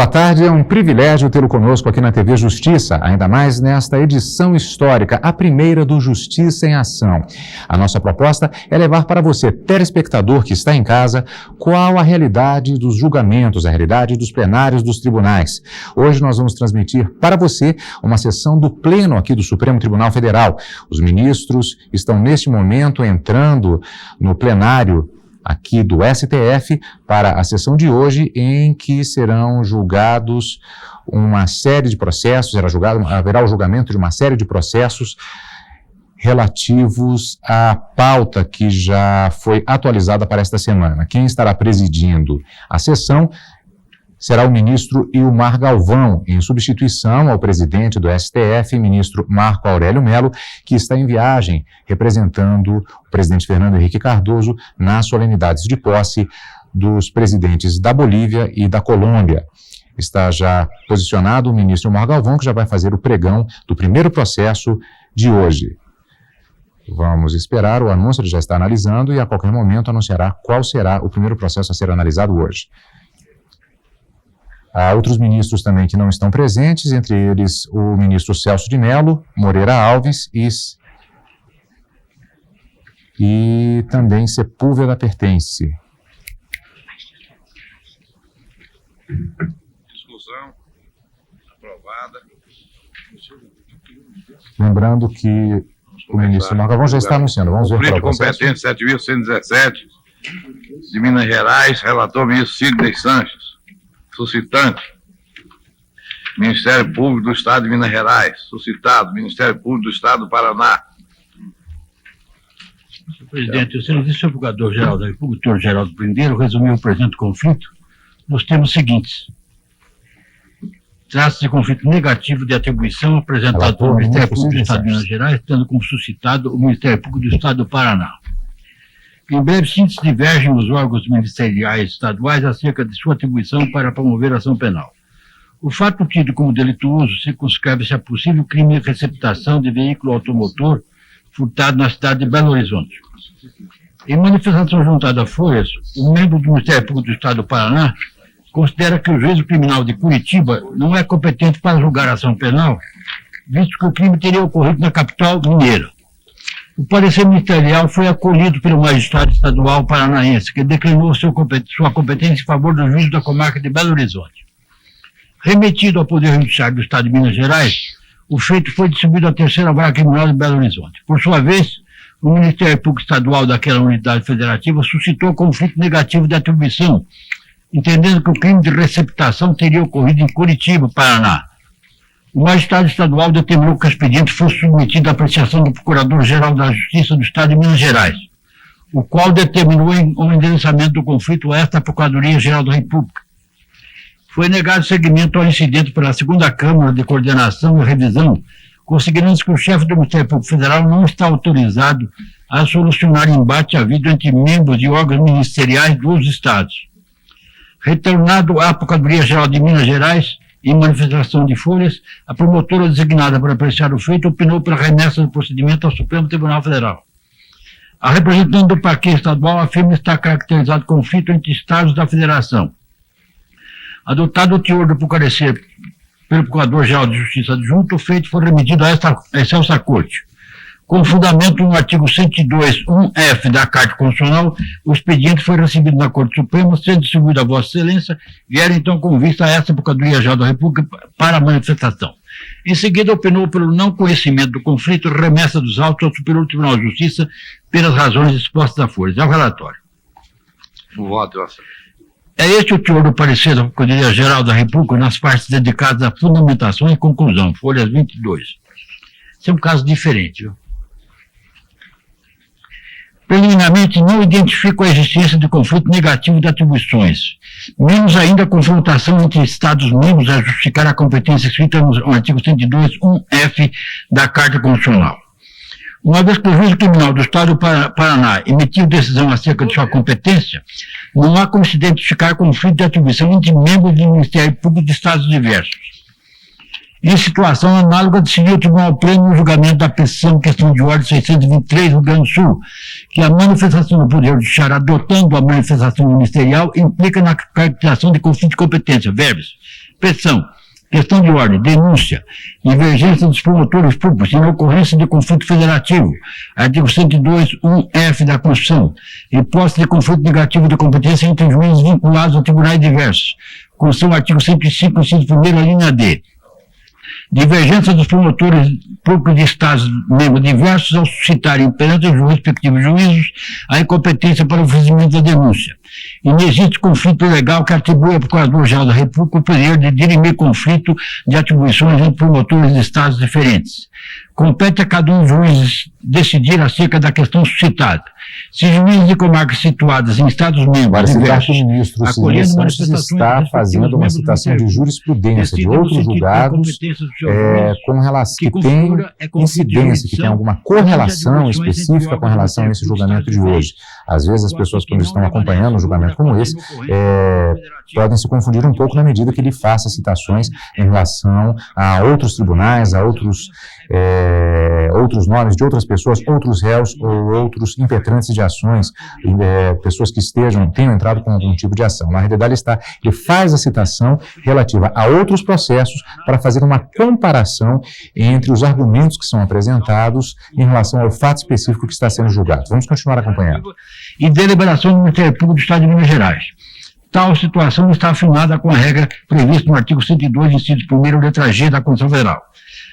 Boa tarde, é um privilégio tê-lo conosco aqui na TV Justiça, ainda mais nesta edição histórica, a primeira do Justiça em Ação. A nossa proposta é levar para você, telespectador que está em casa, qual a realidade dos julgamentos, a realidade dos plenários dos tribunais. Hoje nós vamos transmitir para você uma sessão do Pleno aqui do Supremo Tribunal Federal. Os ministros estão neste momento entrando no plenário aqui do STF para a sessão de hoje, em que serão julgados uma série de processos, haverá o julgamento de uma série de processos relativos à pauta que já foi atualizada para esta semana. Quem estará presidindo a sessão será o ministro Ilmar Galvão, em substituição ao presidente do STF, ministro Marco Aurélio Mello, que está em viagem representando o presidente Fernando Henrique Cardoso nas solenidades de posse dos presidentes da Bolívia e da Colômbia. Está já posicionado o ministro Ilmar Galvão, que já vai fazer o pregão do primeiro processo de hoje. Vamos esperar, o anúncio ele já está analisando e a qualquer momento anunciará qual será o primeiro processo a ser analisado hoje. Há outros ministros também que não estão presentes, entre eles o ministro Celso de Mello, Moreira Alves e também Sepúlveda Pertence. Discussão aprovada. Lembrando que o ministro Marco Galvão já está anunciando. Vamos ver para o processo. Competente 7.117 de Minas Gerais, relator ministro Sidney Sanches. Suscitante, Ministério Público do Estado de Minas Gerais. Suscitado, Ministério Público do Estado do Paraná. Senhor presidente, o Serviço Procurador-Geral da República, o doutor Geraldo Prendeiro, resumiu o presente conflito nos termos seguintes. Trata-se de conflito negativo de atribuição apresentado pelo Ministério Público do Estado de Minas Gerais, tendo como suscitado o Ministério Público do Estado do Paraná. Em breve síntese, divergem os órgãos ministeriais estaduais acerca de sua atribuição para promover ação penal. O fato tido como delituoso circunscreve-se a possível crime de receptação de veículo automotor furtado na cidade de Belo Horizonte. Em manifestação juntada a Folhas, o membro do Ministério Público do Estado do Paraná considera que o juízo criminal de Curitiba não é competente para julgar a ação penal, visto que o crime teria ocorrido na capital mineira. O parecer ministerial foi acolhido pelo magistrado estadual paranaense, que declinou sua competência em favor do juízo da comarca de Belo Horizonte. Remetido ao Poder Judiciário do Estado de Minas Gerais, o feito foi distribuído à terceira vara criminal de Belo Horizonte. Por sua vez, o Ministério Público Estadual daquela unidade federativa suscitou conflito negativo de atribuição, entendendo que o crime de receptação teria ocorrido em Curitiba, Paraná. O magistrado estadual determinou que o expediente fosse submetido à apreciação do Procurador-Geral da Justiça do Estado de Minas Gerais, o qual determinou o endereçamento do conflito a esta Procuradoria-Geral da República. Foi negado seguimento ao incidente pela segunda Câmara de Coordenação e Revisão, considerando que o chefe do Ministério Público Federal não está autorizado a solucionar embate havido entre membros de órgãos ministeriais dos estados. Retornado à Procuradoria-Geral de Minas Gerais, em manifestação de Folhas, a promotora designada para apreciar o feito opinou pela remessa do procedimento ao Supremo Tribunal Federal. A representante do parquê estadual afirma estar caracterizado conflito entre estados da federação. Adotado o teor do parecer pelo Procurador-Geral de Justiça adjunto, o feito foi remetido a esta excelsa Corte. Com fundamento no artigo 102.1f da Carta Constitucional, o expediente foi recebido na Corte Suprema, sendo distribuído a Vossa Excelência, e era então com vista a esta Procuradoria-Geral da República para a manifestação. Em seguida, opinou pelo não conhecimento do conflito e remessa dos autos ao Superior Tribunal de Justiça pelas razões expostas a Folhas. É o relatório. Voto, Vossa. É este o teor do parecer da Procuradoria-Geral da República nas partes dedicadas à fundamentação e conclusão, folhas 22. Esse é um caso diferente, viu? Preliminarmente, não identifico a existência de conflito negativo de atribuições, menos ainda a confrontação entre Estados-membros a justificar a competência escrita no artigo 102.1f da Carta Constitucional. Uma vez que o juízo criminal do Estado do Paraná emitiu decisão acerca de sua competência, não há como se identificar conflito de atribuição entre membros do Ministério Público de Estados diversos. Em situação análoga, decidiu o Tribunal Pleno no julgamento da petição questão de ordem 623 do Rio Grande do Sul, que a manifestação do Poder Judiciário adotando a manifestação ministerial implica na caracterização de conflito de competência, verbis, Pressão. Questão de ordem, denúncia, divergência dos promotores públicos em ocorrência de conflito federativo, artigo 102.1f da Constituição, hipótese de conflito negativo de competência entre juízes vinculados a tribunais diversos, Constituição, artigo 105, inciso 1º, linha D. Divergência dos promotores públicos de estados membros diversos ao suscitarem perante os respectivos juízos a incompetência para o oferecimento da denúncia. Inexiste conflito legal que atribua ao Procurador-Geral da República o poder de dirimir conflito de atribuições entre promotores de estados diferentes. Compete a cada um dos juízes decidir acerca da questão suscitada. Se juízes de comarcas situadas em estados membros diversos, o ministro Sidney Sanches está fazendo uma citação de jurisprudência de outros julgados com relação que tem incidência, que tem alguma correlação específica com relação a esse julgamento de hoje. Às vezes as pessoas, quando estão acompanhando um julgamento como esse, podem se confundir um pouco na medida que ele faça citações em relação a outros tribunais, a outros nomes de outras pessoas, outros réus ou outros impetrantes de ações, pessoas que tenham entrado com algum tipo de ação. Na realidade, ele faz a citação relativa a outros processos para fazer uma comparação entre os argumentos que são apresentados em relação ao fato específico que está sendo julgado. Vamos continuar acompanhando. E deliberação do Ministério Público do Estado de Minas Gerais. Tal situação está afinada com a regra prevista no artigo 102, inciso 1º, letra G da Constituição Federal.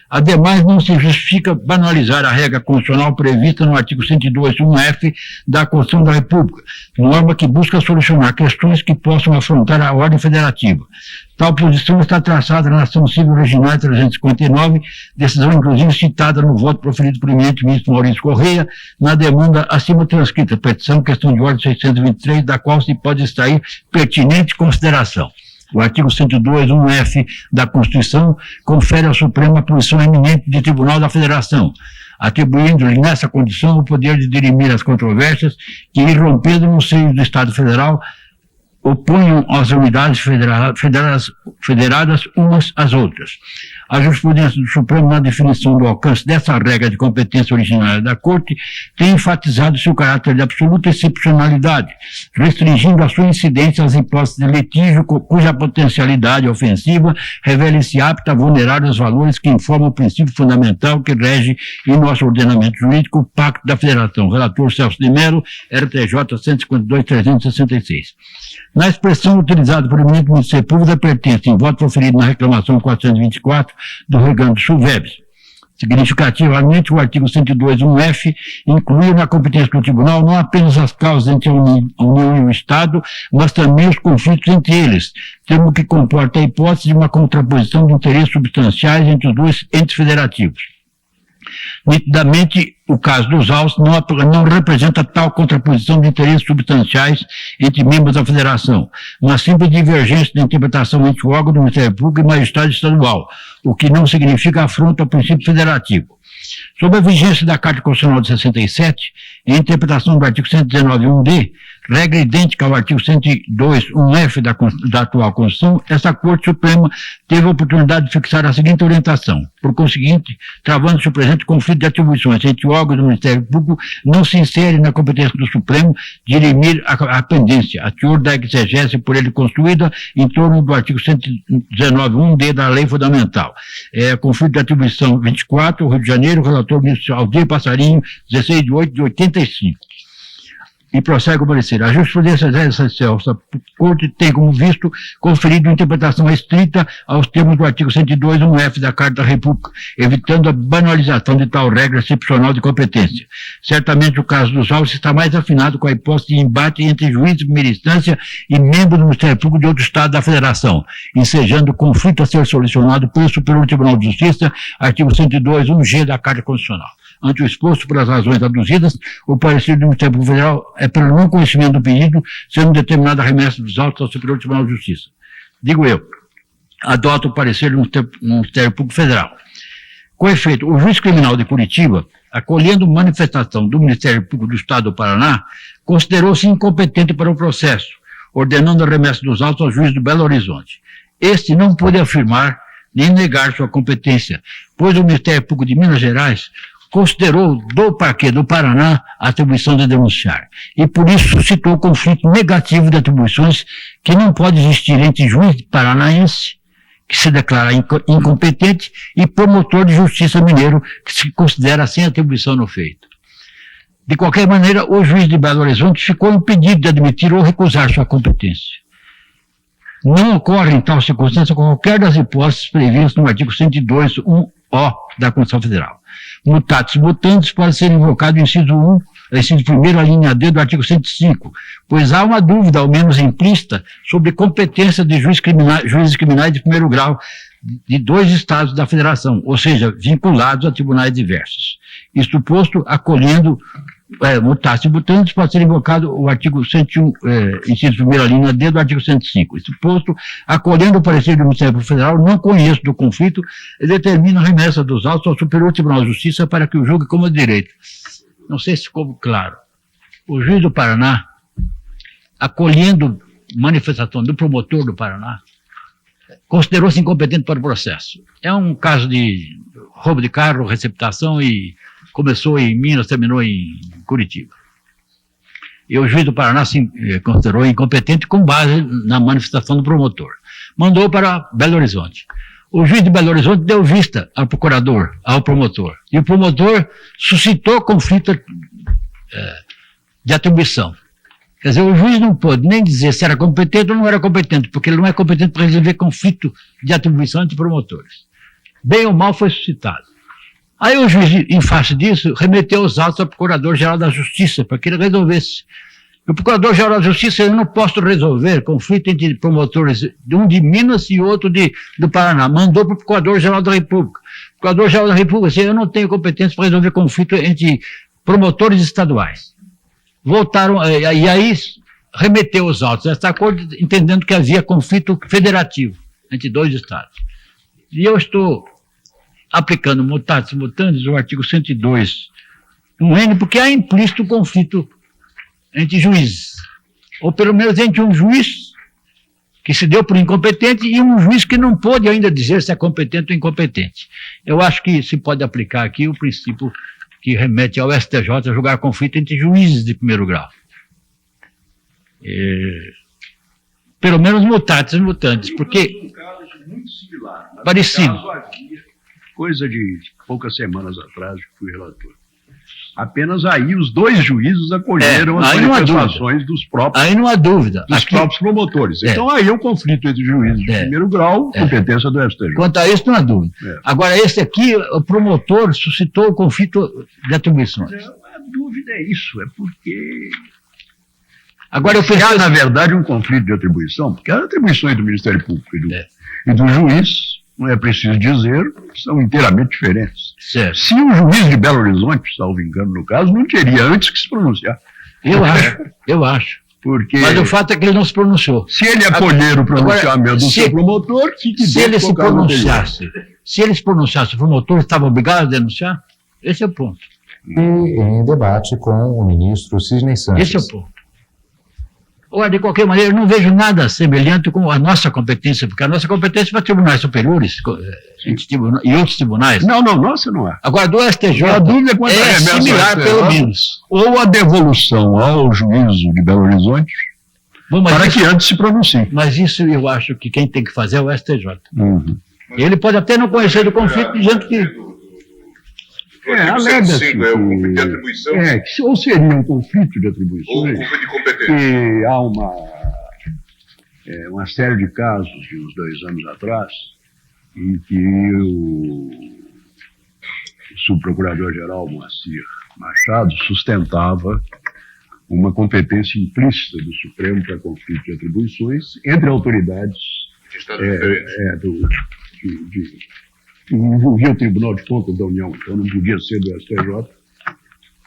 Ademais, não se justifica banalizar a regra constitucional prevista no artigo 102.1f da Constituição da República, norma que busca solucionar questões que possam afrontar a ordem federativa. Tal posição está traçada na Ação Civil Originária 359, decisão inclusive citada no voto proferido pelo eminente ministro Maurício Correia, na demanda acima transcrita, petição, questão de ordem 623, da qual se pode extrair pertinente consideração. O artigo 102.1f da Constituição confere ao Supremo a posição eminente de Tribunal da Federação, atribuindo-lhe nessa condição o poder de dirimir as controvérsias que, irrompendo no seio do Estado Federal, opunham as unidades federadas umas às outras. A jurisprudência do Supremo, na definição do alcance dessa regra de competência originária da Corte, tem enfatizado seu caráter de absoluta excepcionalidade, restringindo a sua incidência às hipóteses de litígio cuja potencialidade ofensiva revela-se apta a vulnerar os valores que informam o princípio fundamental que rege em nosso ordenamento jurídico o Pacto da Federação. Relator Celso de Mello, RTJ 152.366. Na expressão utilizada por eminente Ministério Público da pertence em voto proferido na reclamação 424 do Rio Grande do Sul, Vebs. Significativamente, o artigo 102.1f inclui na competência do Tribunal não apenas as causas entre a União e o Estado, mas também os conflitos entre eles, termo que comporta a hipótese de uma contraposição de interesses substanciais entre os dois entes federativos. Nitidamente, o caso dos autos não representa tal contraposição de interesses substanciais entre membros da Federação, mas simples divergência de interpretação entre o órgão do Ministério Público e magistrado estadual, o que não significa afronta ao princípio federativo. Sob a vigência da Carta Constitucional de 67, em interpretação do artigo 119.1d, regra idêntica ao artigo 102.1f da atual Constituição, essa Corte Suprema teve a oportunidade de fixar a seguinte orientação. Por conseguinte, travando-se o presente conflito de atribuições entre órgãos do Ministério Público, não se insere na competência do Supremo dirimir a pendência, a teor da exegese por ele construída em torno do artigo 119.1d da Lei Fundamental. Conflito de atribuição 24, Rio de Janeiro, relator ministro Aldir Passarinho, 16 de 8 de 85. E prossegue o parecer. A jurisprudência dessa Corte tem, como visto, conferido interpretação restrita aos termos do artigo 102.1f da Carta da República, evitando a banalização de tal regra excepcional de competência. Certamente o caso dos autos está mais afinado com a hipótese de embate entre juízes de primeira instância e membros do Ministério Público de outro Estado da Federação, ensejando o conflito a ser solucionado pelo Superior Tribunal de Justiça, artigo 102.1g da Carta Constitucional. Ante o exposto pelas razões aduzidas, o parecer do Ministério Público Federal é pelo não conhecimento do pedido, sendo determinada a remessa dos autos ao Superior Tribunal de Justiça. Digo eu, adoto o parecer do Ministério Público Federal. Com efeito, o juiz criminal de Curitiba, acolhendo manifestação do Ministério Público do Estado do Paraná, considerou-se incompetente para o processo, ordenando a remessa dos autos ao juiz do Belo Horizonte. Este não pôde afirmar nem negar sua competência, pois o Ministério Público de Minas Gerais considerou do Parquê do Paraná a atribuição de denunciar, e por isso suscitou conflito negativo de atribuições que não pode existir entre juiz paranaense que se declara incompetente, e promotor de justiça mineiro, que se considera sem atribuição no feito. De qualquer maneira, o juiz de Belo Horizonte ficou impedido de admitir ou recusar sua competência. Não ocorre, em tal circunstância, qualquer das hipóteses previstas no artigo 102.1o da Constituição Federal. Mutatis mutandis pode ser invocado o inciso 1, inciso 1º, a linha D do artigo 105, pois há uma dúvida, ao menos implícita, sobre competência de juízes criminais de primeiro grau de 2 estados da federação, ou seja, vinculados a tribunais diversos. Isto posto, acolhendo mutatis mutandis, pode ser invocado o artigo 101, inciso 1º, a linha D do artigo 105. Isto posto, acolhendo o parecer do Ministério Federal, não conheço do conflito e determina a remessa dos autos ao Superior Tribunal de Justiça para que o julgue como direito. Não sei se ficou claro. O juiz do Paraná, acolhendo manifestação do promotor do Paraná, considerou-se incompetente para o processo. É um caso de roubo de carro, receptação, e começou em Minas, terminou em Curitiba. E o juiz do Paraná se considerou incompetente com base na manifestação do promotor. Mandou para Belo Horizonte. O juiz de Belo Horizonte deu vista ao procurador, ao promotor. E o promotor suscitou conflito de atribuição. Quer dizer, o juiz não pôde nem dizer se era competente ou não era competente, porque ele não é competente para resolver conflito de atribuição entre promotores. Bem ou mal foi suscitado. Aí o juiz, em face disso, remeteu os autos ao Procurador-Geral da Justiça, para que ele resolvesse. O Procurador-Geral da Justiça, eu não posso resolver conflito entre promotores, um de Minas e outro do Paraná. Mandou para o Procurador-Geral da República. O Procurador-Geral da República disse, eu não tenho competência para resolver conflito entre promotores estaduais. Voltaram, e aí remeteu os autos a esta corte, entendendo que havia conflito federativo entre 2 estados. E eu estou aplicando mutatis mutandis, o artigo 102, N, porque há implícito conflito entre juízes, ou pelo menos entre um juiz que se deu por incompetente e um juiz que não pôde ainda dizer se é competente ou incompetente. Eu acho que se pode aplicar aqui o princípio que remete ao STJ a julgar conflito entre juízes de primeiro grau. Pelo menos mutatis mutandis, porque um caso muito similar. Parecido. Coisa de poucas semanas atrás, que fui relator. Apenas aí os 2 juízes acolheram as manifestações dos próprios, aí não há dúvida. Próprios promotores. Então aí é um conflito entre juízes de primeiro grau, competência do STJ. Quanto a isso, não há dúvida. Agora, esse aqui, o promotor suscitou o conflito de atribuições. A dúvida é isso, é porque... Agora, há, na verdade, um conflito de atribuição, porque as atribuições do Ministério Público e do juiz, não é preciso dizer, são inteiramente diferentes. Certo. Se o juiz de Belo Horizonte, salvo engano no caso, não teria antes que se pronunciar. Eu acho. Porque mas o fato é que ele não se pronunciou. Se ele acolher o pronunciamento do seu promotor, se ele se pronunciasse, o promotor estava obrigado a denunciar? Esse é o ponto. E em debate com o ministro Sidney Sanches. Esse é o ponto. Ora, de qualquer maneira, eu não vejo nada semelhante com a nossa competência, porque a nossa competência é para tribunais superiores e outros tribunais. Não, nossa não é. Agora, do STJ, a dúvida é similar, pelo menos. Ou a devolução ao juízo de Belo Horizonte, para que antes se pronuncie. Mas isso eu acho que quem tem que fazer é o STJ. Ele pode até não conhecer do conflito, dizendo que... alega-se que é um conflito de atribuição. Ou seria um conflito de atribuições. Ou um conflito de competência. Que há uma série de casos de uns 2 anos atrás, em que o subprocurador-geral Moacir Machado sustentava uma competência implícita do Supremo para conflito de atribuições entre autoridades que envolvia o Tribunal de Contas da União, então não podia ser do STJ,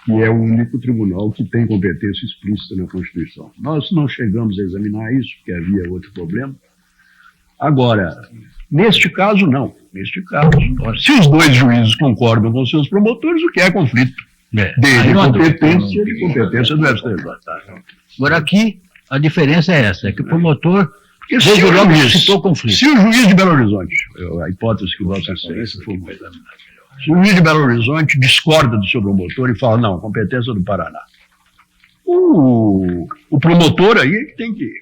que é o único tribunal que tem competência explícita na Constituição. Nós não chegamos a examinar isso, porque havia outro problema. Agora, neste caso, não. Neste caso, se os 2 juízes concordam com seus promotores, o que é conflito de competência do STJ. Agora, aqui, a diferença é essa, é que o promotor... Se o juiz de Belo Horizonte, a hipótese que Vossa Excelência formou, se o juiz de Belo Horizonte discorda do seu promotor e fala, não, competência do Paraná, o promotor aí tem que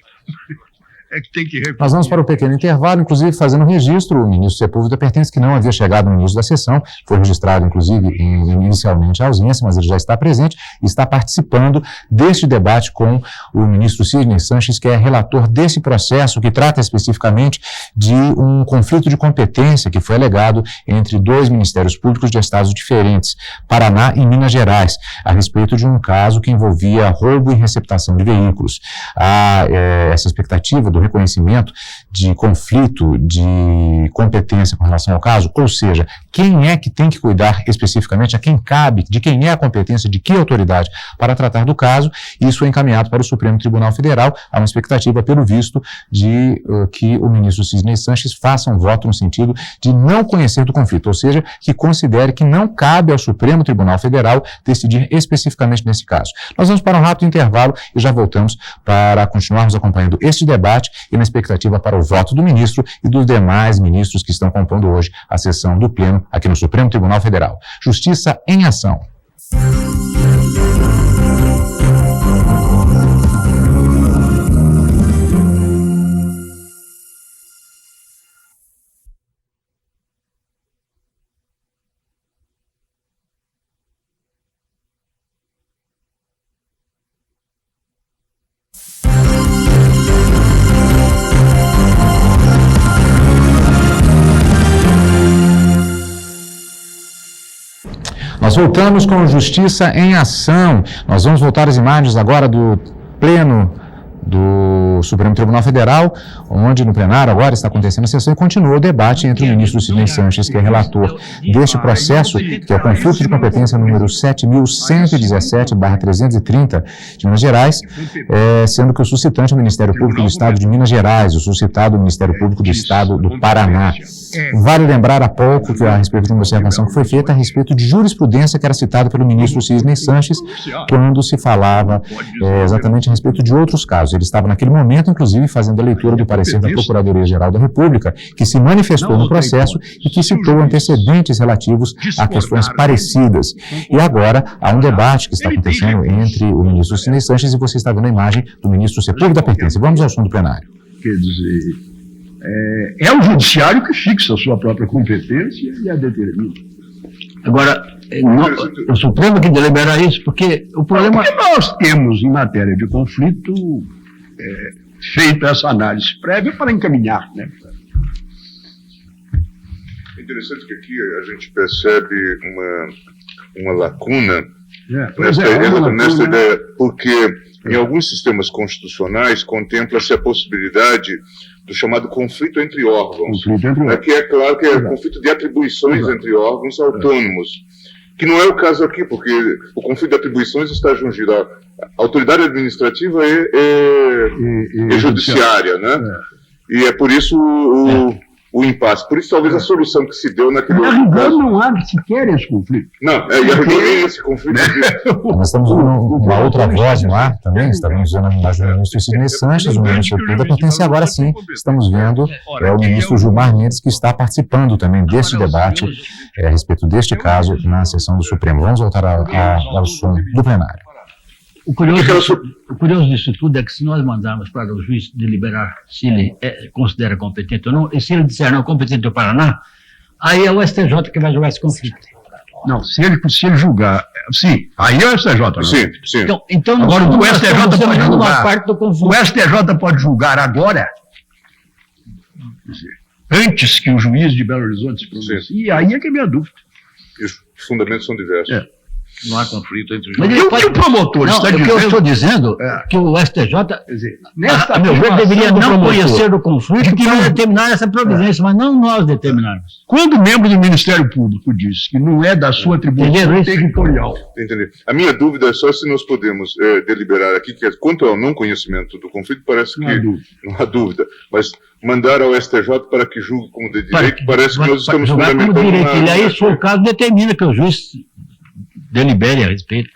É que tem que repetir. Nós vamos para o pequeno intervalo, inclusive fazendo um registro. O ministro Sepúlveda pertence que não havia chegado no início da sessão, foi registrado, inclusive, inicialmente a ausência, mas ele já está presente e está participando deste debate com o ministro Sidney Sanches, que é relator desse processo que trata especificamente de um conflito de competência que foi alegado entre dois ministérios públicos de estados diferentes, Paraná e Minas Gerais, a respeito de um caso que envolvia roubo e receptação de veículos. Há essa expectativa do reconhecimento de conflito de competência com relação ao caso, ou seja, quem é que tem que cuidar especificamente, a quem cabe, de quem é a competência, de que autoridade para tratar do caso. Isso é encaminhado para o Supremo Tribunal Federal. Há uma expectativa, pelo visto, de que o ministro Sidney Sanches faça um voto no sentido de não conhecer do conflito, ou seja, que considere que não cabe ao Supremo Tribunal Federal decidir especificamente nesse caso. Nós vamos para um rápido intervalo e já voltamos para continuarmos acompanhando este debate e na expectativa para o voto do ministro e dos demais ministros que estão compondo hoje a sessão do Pleno aqui no Supremo Tribunal Federal. Justiça em ação. Nós voltamos com Justiça em Ação. Nós vamos voltar às imagens agora do Pleno do Supremo Tribunal Federal, onde no plenário agora está acontecendo a sessão e continua o debate entre o ministro Sidney Sanches, que é relator deste processo, que é o conflito de competência número 7.117/330 de Minas Gerais, sendo que o suscitante é o Ministério Público do Estado de Minas Gerais, o suscitado o Ministério Público do Estado do Paraná. Vale lembrar há pouco que a respeito de uma observação que foi feita a respeito de jurisprudência que era citada pelo ministro Sidney Sanches quando se falava exatamente a respeito de outros casos. Ele estava naquele momento, inclusive, fazendo a leitura do parecer da Procuradoria-Geral da República, que se manifestou no processo e que citou antecedentes relativos a questões parecidas. E agora há um debate que está acontecendo entre o ministro Sidney Sanches e você está vendo a imagem do ministro Sepúlveda pertence. Vamos ao som do plenário. Quer dizer, é o judiciário que fixa a sua própria competência e a determina. Agora, o Supremo que delibera isso, porque o problema... Porque nós temos, em matéria de conflito, feito essa análise prévia para encaminhar, né? É interessante que aqui a gente percebe uma lacuna nessa ideia, porque em alguns sistemas constitucionais contempla-se a possibilidade do chamado conflito entre órgãos. Aqui é claro que é conflito de atribuições entre órgãos autônomos, que não é o caso aqui, porque o conflito de atribuições está jungido à autoridade administrativa e judiciária, né? E é por isso o impasse. Por isso, talvez, a solução que se deu naquele caso... não há sequer esse conflito. Não, e arregou esse conflito. Nós estamos vendo uma outra voz no ar também, estamos vendo a imagem do ministro Sidney Sanches, o ministro Sepúlveda pertence agora sim, estamos vendo o ministro Gilmar Mendes, que está participando também deste debate a respeito deste caso na sessão do Supremo. Vamos voltar ao som do plenário. O curioso disso tudo é que se nós mandarmos para o juiz deliberar se ele considera competente ou não, e se ele disser não competente do Paraná, aí é o STJ que vai julgar esse conflito. Não, se ele julgar, sim, aí é o STJ. Não? Sim. Então agora o STJ pode julgar. Parte do o STJ pode julgar agora, antes que o juiz de Belo Horizonte se pronuncie, e aí é que é minha dúvida. E os fundamentos são diversos. Não há conflito entre os Mas juízes. O que o promotor está dizendo... O que eu estou dizendo é que o STJ, nesta meu ver, deveria não conhecer o conflito para determinar essa providência, mas não nós determinarmos. Quando o membro do Ministério Público diz que não é da sua atribuição territorial... Entendi. A minha dúvida é só se nós podemos deliberar aqui, que quanto ao não conhecimento do conflito, parece que não há dúvida, mas mandar ao STJ para que julgue como de direito, parece que nós estamos fundamentando... E aí, se for o caso, determina que o juiz delibere a respeito.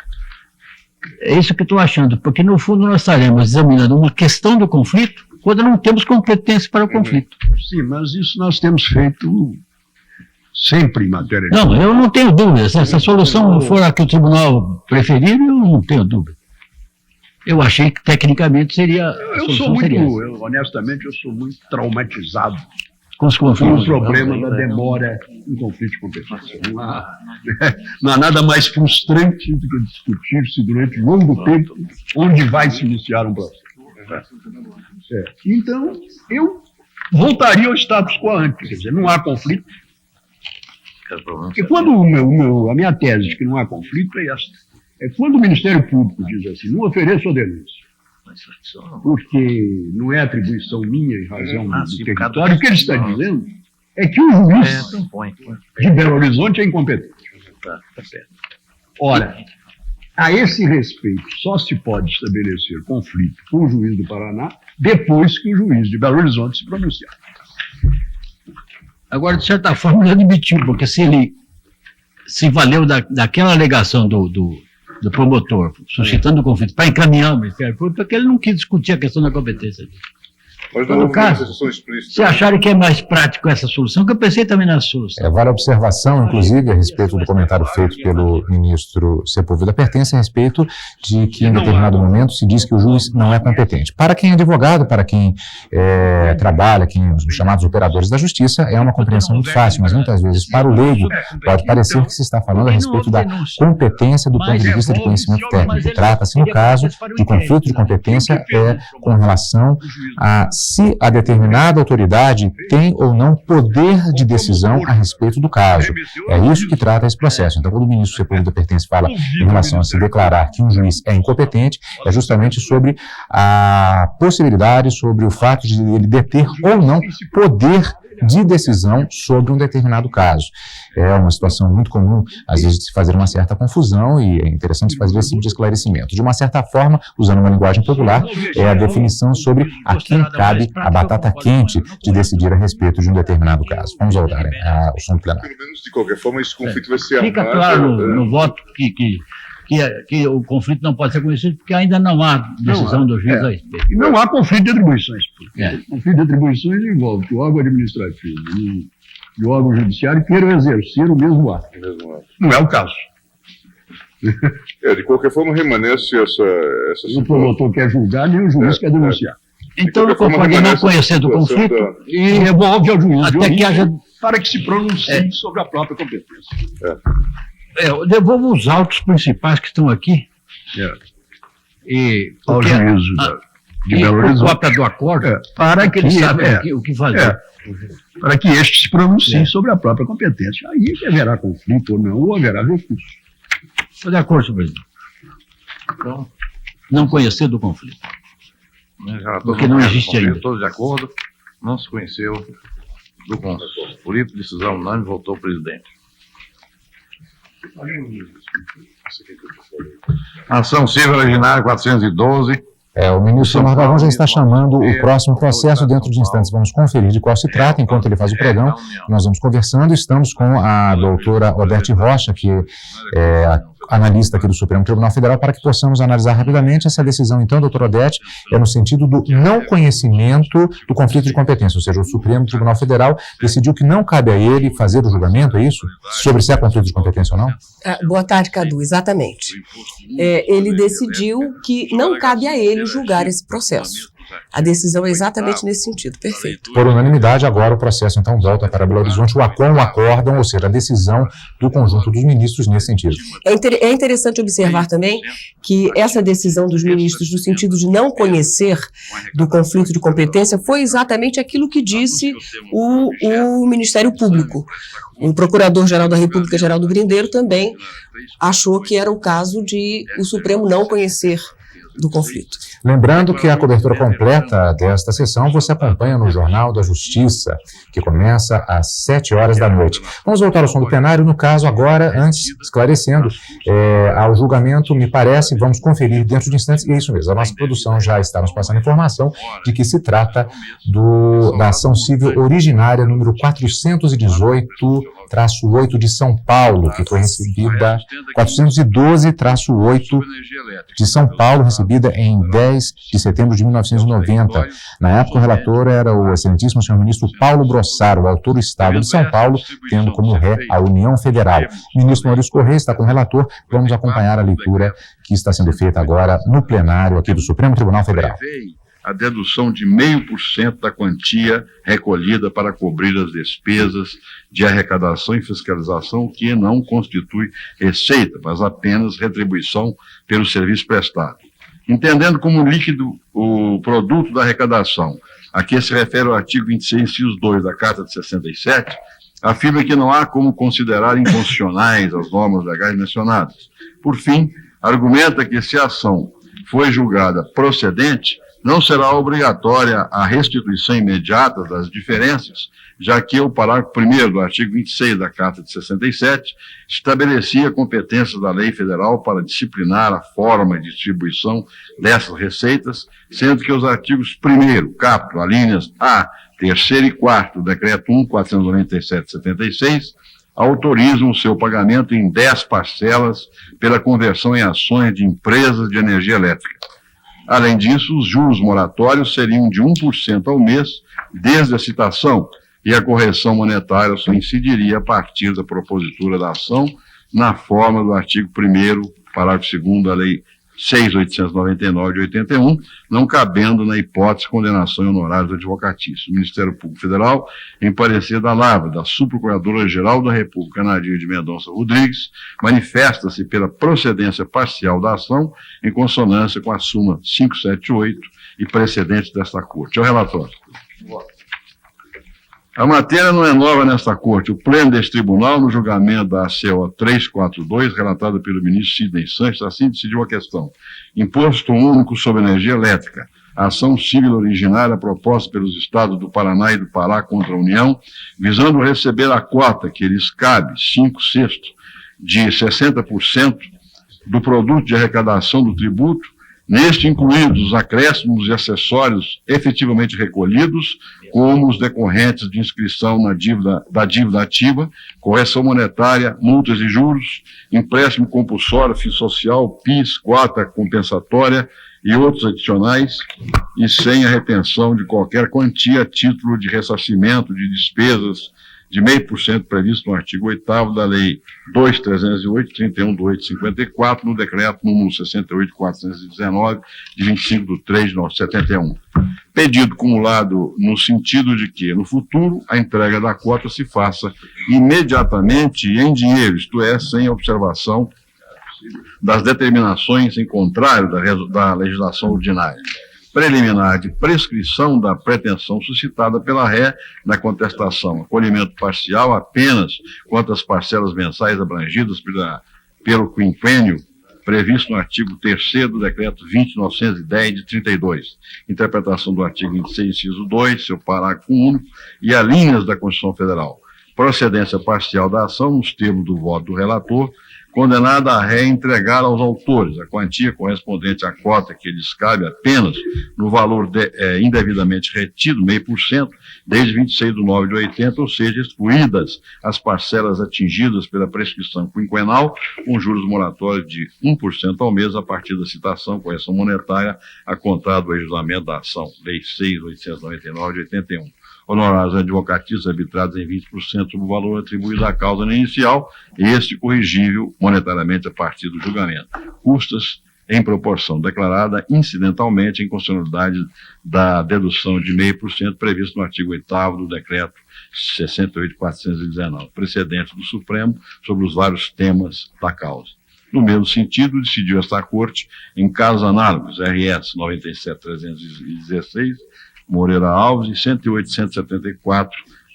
É isso que eu estou achando, porque no fundo nós estaremos examinando uma questão do conflito quando não temos competência para o conflito. Sim, mas isso nós temos feito sempre em matéria de... Não, eu não tenho dúvida. Se essa solução for a que o tribunal preferir, eu não tenho dúvida. Eu achei que tecnicamente seria. Honestamente, eu sou muito traumatizado com os com o conflitos. problema da demora em conflito de competência. Não há nada mais frustrante do que discutir-se durante longo tempo onde vai se iniciar um processo. Então, eu voltaria ao status quo antes, quer dizer, não há conflito. Porque quando a minha tese de que não há conflito é esta. É quando o Ministério Público diz assim, não ofereço a denúncia, porque não é atribuição minha em razão do território, o que ele está dizendo é que o juiz de Belo Horizonte é incompetente. Ora, a esse respeito, só se pode estabelecer conflito com o juiz do Paraná depois que o juiz de Belo Horizonte se pronunciar. Agora, de certa forma, ele admitiu, porque se ele se valeu daquela alegação do promotor, suscitando o conflito, para encaminhar o Ministério Público, porque ele não quis discutir a questão da competência dele. Mas não No houve caso, manifestação explícita. se acharem que é mais prático essa solução, que eu pensei também nessa solução. Vale a observação, inclusive, a respeito do comentário feito pelo ministro Sepúlveda Pertence, a respeito de que, em determinado momento, se diz que o juiz não é competente. Para quem é advogado, para quem trabalha, os chamados operadores da justiça, é uma compreensão muito fácil, mas muitas vezes, para o leigo, pode parecer que se está falando a respeito da competência do ponto de vista de conhecimento técnico. Trata-se, no caso, de conflito de competência com relação a se a determinada autoridade tem ou não poder de decisão a respeito do caso. É isso que trata esse processo. Então, quando o ministro Sepúlveda Pertence fala em relação a se declarar que um juiz é incompetente, é justamente sobre a possibilidade, sobre o fato de ele deter ou não poder de decisão sobre um determinado caso. É uma situação muito comum, às vezes, de se fazer uma certa confusão, e é interessante se fazer esse tipo de esclarecimento. De uma certa forma, usando uma linguagem popular, é a definição sobre a quem cabe a batata quente de decidir a respeito de um determinado caso. Vamos voltar ao som plenário. Pelo menos, de qualquer forma, esse conflito vai ser Fica claro no voto que o conflito não pode ser conhecido porque ainda não há decisão do juiz a respeito. Não há conflito de atribuições. O conflito de atribuições envolve que o órgão administrativo e o órgão judiciário queiram exercer o mesmo ato. Não é o caso. De qualquer forma, remanesce essa O promotor quer julgar, nem o juiz quer denunciar. Então, eu concordo em não conhecer do conflito E devolve ao juiz até que haja... para que se pronuncie sobre a própria competência. Eu devolvo os autos principais que estão aqui. E Ao juízo de Belo Horizonte. Cópia do acordo, Para que ele sabe o que fazer. Para que este se pronuncie sobre a própria competência. Aí haverá conflito ou não, ou haverá recurso. Estou de acordo, senhor presidente. Então, não conhecer do conflito. Porque não existe ainda. Todos de acordo, não se conheceu do conflito. Por isso, decisão unânime, voltou o presidente. Ação civil originária 412. O ministro Marco Galvão já está chamando o próximo processo. Dentro de instantes vamos conferir de qual se trata. Enquanto ele faz o pregão, nós vamos conversando. Estamos com a doutora Odete Rocha, que é a analista aqui do Supremo Tribunal Federal, para que possamos analisar rapidamente essa decisão. Então, doutora Odete, é no sentido do não conhecimento do conflito de competência, ou seja, o Supremo Tribunal Federal decidiu que não cabe a ele fazer o julgamento, é isso? Sobre se há conflito de competência ou não? Boa tarde, Cadu, exatamente. Ele decidiu que não cabe a ele julgar esse processo. A decisão é exatamente nesse sentido, perfeito. Por unanimidade, agora o processo então volta para Belo Horizonte, o acórdão, ou seja, a decisão do conjunto dos ministros nesse sentido. É interessante observar também que essa decisão dos ministros no sentido de não conhecer do conflito de competência foi exatamente aquilo que disse o Ministério Público. O Procurador-Geral da República, Geraldo Grindeiro, também achou que era o caso de o Supremo não conhecer do conflito. Lembrando que a cobertura completa desta sessão você acompanha no Jornal da Justiça, que começa às 7 horas da noite. Vamos voltar ao som do plenário, no caso agora, antes, esclarecendo, ao julgamento, me parece, vamos conferir dentro de instantes, e é isso mesmo, a nossa produção já está nos passando informação de que se trata da ação civil originária número 418, 412-8 de São Paulo, que foi recebida 412-8 de São Paulo, recebida em 10 de setembro de 1990. Na época, o relator era o excelentíssimo senhor ministro Paulo Brossaro, autor do Estado de São Paulo, tendo como ré a União Federal. O ministro Maurício Correia está com o relator. Vamos acompanhar a leitura que está sendo feita agora no plenário aqui do Supremo Tribunal Federal. A dedução de 0,5% da quantia recolhida para cobrir as despesas de arrecadação e fiscalização, que não constitui receita, mas apenas retribuição pelo serviço prestado. Entendendo como líquido o produto da arrecadação, a que se refere o artigo 26, inciso 2 da Carta de 67, afirma que não há como considerar inconstitucionais as normas legais mencionadas. Por fim, argumenta que se a ação foi julgada procedente, não será obrigatória a restituição imediata das diferenças, já que o parágrafo 1º do artigo 26 da Carta de 67 estabelecia competências da lei federal para disciplinar a forma de distribuição dessas receitas, sendo que os artigos 1º, caput, alíneas A, 3º e 4º do Decreto 1.497/76, autorizam o seu pagamento em 10 parcelas pela conversão em ações de empresas de energia elétrica. Além disso, os juros moratórios seriam de 1% ao mês desde a citação, e a correção monetária só incidiria a partir da propositura da ação na forma do artigo 1º, parágrafo 2º da Lei 6.899 de 81, não cabendo na hipótese condenação em honorários advocatícios. O Ministério Público Federal, em parecer da lavra da Subprocuradora-Geral da República, Nadir de Mendonça Rodrigues, manifesta-se pela procedência parcial da ação em consonância com a súmula 578 e precedentes desta Corte. É o relatório. A matéria não é nova nesta Corte. O pleno deste tribunal, no julgamento da ACO 342, relatada pelo ministro Sidney Sanches, assim decidiu a questão. Imposto único sobre energia elétrica. A ação civil originária proposta pelos estados do Paraná e do Pará contra a União, visando receber a cota que lhes cabe, 5/6 de 60% do produto de arrecadação do tributo, neste incluídos os acréscimos e acessórios efetivamente recolhidos, como os decorrentes de inscrição da dívida ativa, correção monetária, multas e juros, empréstimo compulsório, FII social, PIS, quota compensatória e outros adicionais, e sem a retenção de qualquer quantia a título de ressarcimento de despesas de 0,5% previsto no artigo 8º da Lei 2.308, 31/854, no Decreto número 68.419, de 25 de 3 de 1971. Pedido cumulado no sentido de que, no futuro, a entrega da cota se faça imediatamente em dinheiro, isto é, sem observação das determinações em contrário da legislação ordinária. Preliminar de prescrição da pretensão suscitada pela ré na contestação, acolhimento parcial apenas quanto às parcelas mensais abrangidas pelo quinquênio previsto no artigo 3º do Decreto 20.910 de 32, interpretação do artigo 26, inciso 2, seu parágrafo único, e as linhas da Constituição Federal. Procedência parcial da ação, nos termos do voto do relator, condenada a ré entregar aos autores a quantia correspondente à cota que lhes cabe apenas no valor indevidamente retido, 0,5%, desde 26 de 9 de 80, ou seja, excluídas as parcelas atingidas pela prescrição quinquenal, com juros moratórios de 1% ao mês a partir da citação, correção monetária, a contar do legislamento da ação, Lei 6.899 de 81. Honorários advocatícios arbitrados em 20% sobre o valor atribuído à causa inicial, este corrigível monetariamente a partir do julgamento. Custas em proporção declarada incidentalmente em constitucionalidade da dedução de 0,5% previsto no artigo 8º do Decreto 68.419, precedente do Supremo sobre os vários temas da causa. No mesmo sentido, decidiu esta Corte, em casos análogos, RS 97.316, Moreira Alves e 108.174,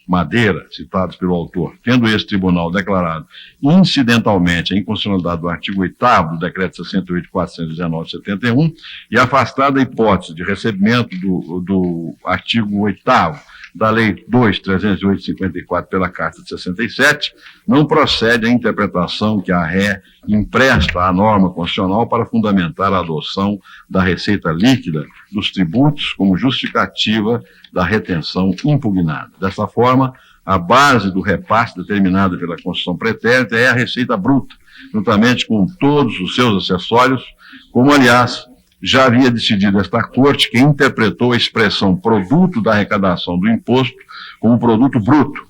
Madeira, citados pelo autor, tendo esse tribunal declarado incidentalmente a inconstitucionalidade do artigo 8º do Decreto 68.419/71 e afastada a hipótese de recebimento do artigo 8º da Lei 2.308/54 pela Carta de 67, não procede a interpretação que a ré empresta à norma constitucional para fundamentar a adoção da receita líquida dos tributos como justificativa da retenção impugnada. Dessa forma, A base do repasse determinada pela Constituição pretérita é a receita bruta, juntamente com todos os seus acessórios, como, aliás, já havia decidido esta Corte, que interpretou a expressão produto da arrecadação do imposto como produto bruto,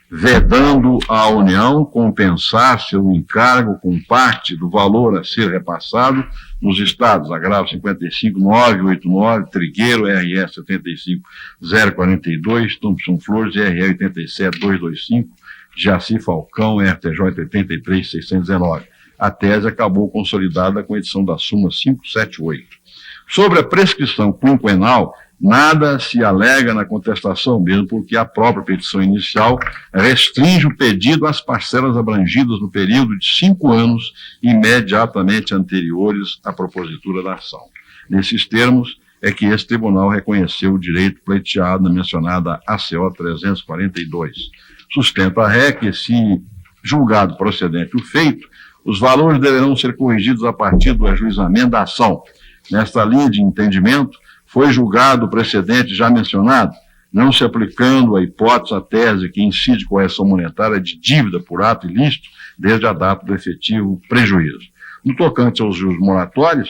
vedando à União compensar seu encargo com parte do valor a ser repassado nos estados Agravo 55.989, Trigueiro, RS 75.042, Thompson Flores, RE 87.225, Jaci Falcão, RTJ 83.619. A tese acabou consolidada com a edição da súmula 578. Sobre a prescrição quinquenal, nada se alega na contestação, mesmo porque a própria petição inicial restringe o pedido às parcelas abrangidas no período de 5 anos imediatamente anteriores à propositura da ação. Nesses termos, é que esse tribunal reconheceu o direito pleiteado na mencionada ACO 342. Sustenta a ré que, se julgado procedente o feito, os valores deverão ser corrigidos a partir do ajuizamento da ação. Nesta linha de entendimento, foi julgado o precedente já mencionado, não se aplicando a hipótese, a tese que incide correção monetária de dívida por ato ilícito desde a data do efetivo prejuízo. No tocante aos juros moratórios,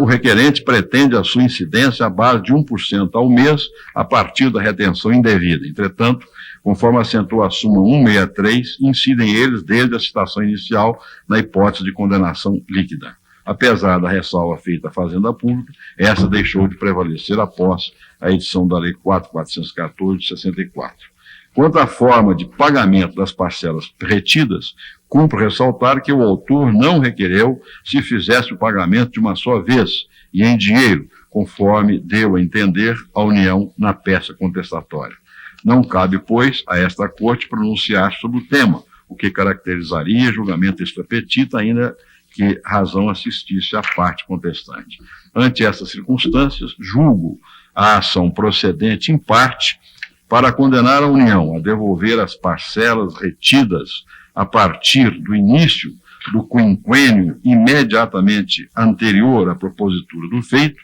o requerente pretende a sua incidência à base de 1% ao mês a partir da retenção indevida. Entretanto, conforme acentua a súmula 163, incidem eles desde a citação inicial na hipótese de condenação líquida. Apesar da ressalva feita à Fazenda Pública, essa deixou de prevalecer após a edição da Lei 4.414 de 64. Quanto à forma de pagamento das parcelas retidas, cumpre ressaltar que o autor não requereu se fizesse o pagamento de uma só vez e em dinheiro, conforme deu a entender a União na peça contestatória. Não cabe, pois, a esta Corte pronunciar sobre o tema, o que caracterizaria julgamento extra-petita, ainda que razão assistisse à parte contestante. Ante essas circunstâncias, julgo a ação procedente, em parte, para condenar a União a devolver as parcelas retidas a partir do início do quinquênio imediatamente anterior à propositura do feito,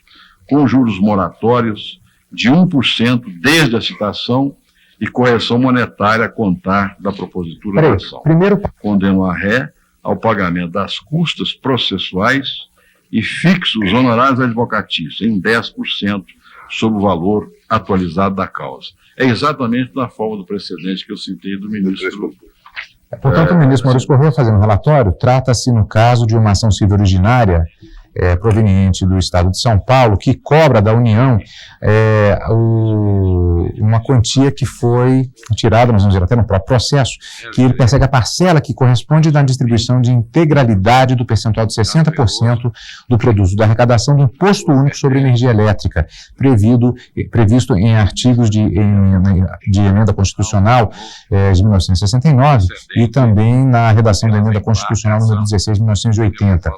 com juros moratórios de 1% desde a citação e correção monetária a contar da propositura da ação. Primeiro, condeno a ré ao pagamento das custas processuais e fixo os honorários advocatícios em 10% sobre o valor atualizado da causa. É exatamente na forma do precedente que eu citei do ministro. Portanto, o ministro Maurício Correia, fazendo um relatório, trata-se, no caso, de uma ação civil originária proveniente do Estado de São Paulo, que cobra da União uma quantia que foi tirada, nós vamos dizer até no próprio processo, que ele persegue a parcela que corresponde da distribuição de integralidade do percentual de 60% do produto da arrecadação do Imposto Único sobre Energia Elétrica, previsto em artigos de emenda constitucional de 1969 e também na redação da emenda constitucional número 16 de 1980.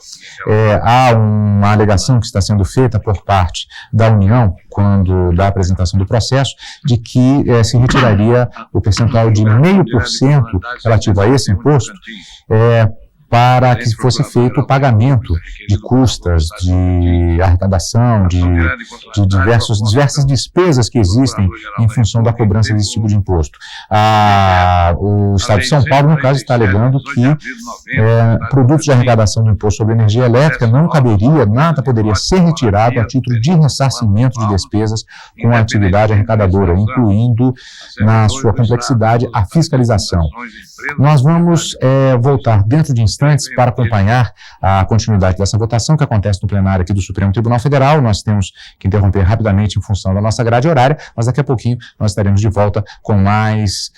Há uma alegação que está sendo feita por parte da União, quando da apresentação do processo, de que se retiraria o percentual de 0,5% relativo a esse imposto, para que fosse feito o pagamento de custas, de arrecadação, de diversas despesas que existem em função da cobrança desse tipo de imposto. O Estado de São Paulo, no caso, está alegando que produtos de arrecadação do imposto sobre energia elétrica não caberia, nada poderia ser retirado a título de ressarcimento de despesas com a atividade arrecadadora, incluindo, na sua complexidade, a fiscalização. Nós vamos voltar dentro de instantes para acompanhar a continuidade dessa votação que acontece no plenário aqui do Supremo Tribunal Federal. Nós temos que interromper rapidamente em função da nossa grade horária, mas daqui a pouquinho nós estaremos de volta com mais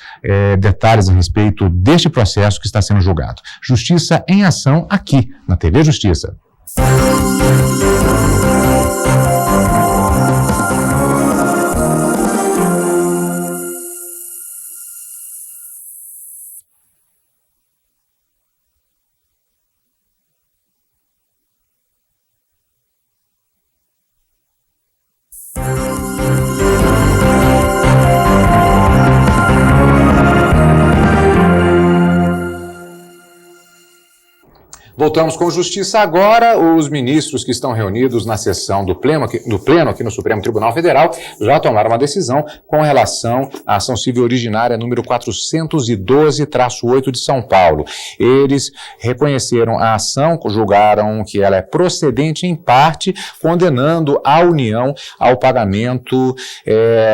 detalhes a respeito deste processo que está sendo julgado. Justiça em Ação, aqui na TV Justiça. Voltamos com Justiça agora. Os ministros que estão reunidos na sessão do Pleno aqui no Supremo Tribunal Federal já tomaram uma decisão com relação à ação civil originária número 412-8 de São Paulo. Eles reconheceram a ação, julgaram que ela é procedente em parte, condenando a União ao pagamento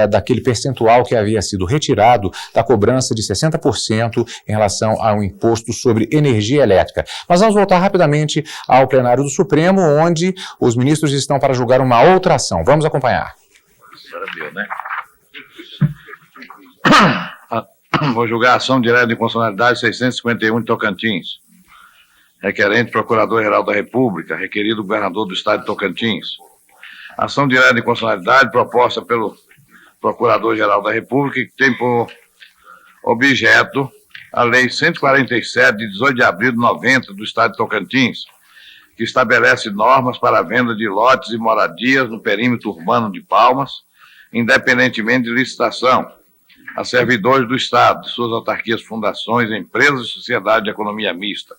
daquele percentual que havia sido retirado da cobrança de 60% em relação ao imposto sobre energia elétrica. Mas vamos voltar rapidamente ao plenário do Supremo, onde os ministros estão para julgar uma outra ação. Vamos acompanhar. Vou julgar a ação direta de inconstitucionalidade 651 de Tocantins. Requerente Procurador-Geral da República, requerido Governador do Estado de Tocantins. Ação direta de inconstitucionalidade proposta pelo Procurador-Geral da República, que tem por objeto a Lei 147, de 18 de abril de 90, do Estado de Tocantins, que estabelece normas para a venda de lotes e moradias no perímetro urbano de Palmas, independentemente de licitação, a servidores do Estado, suas autarquias, fundações, empresas e sociedade de economia mista.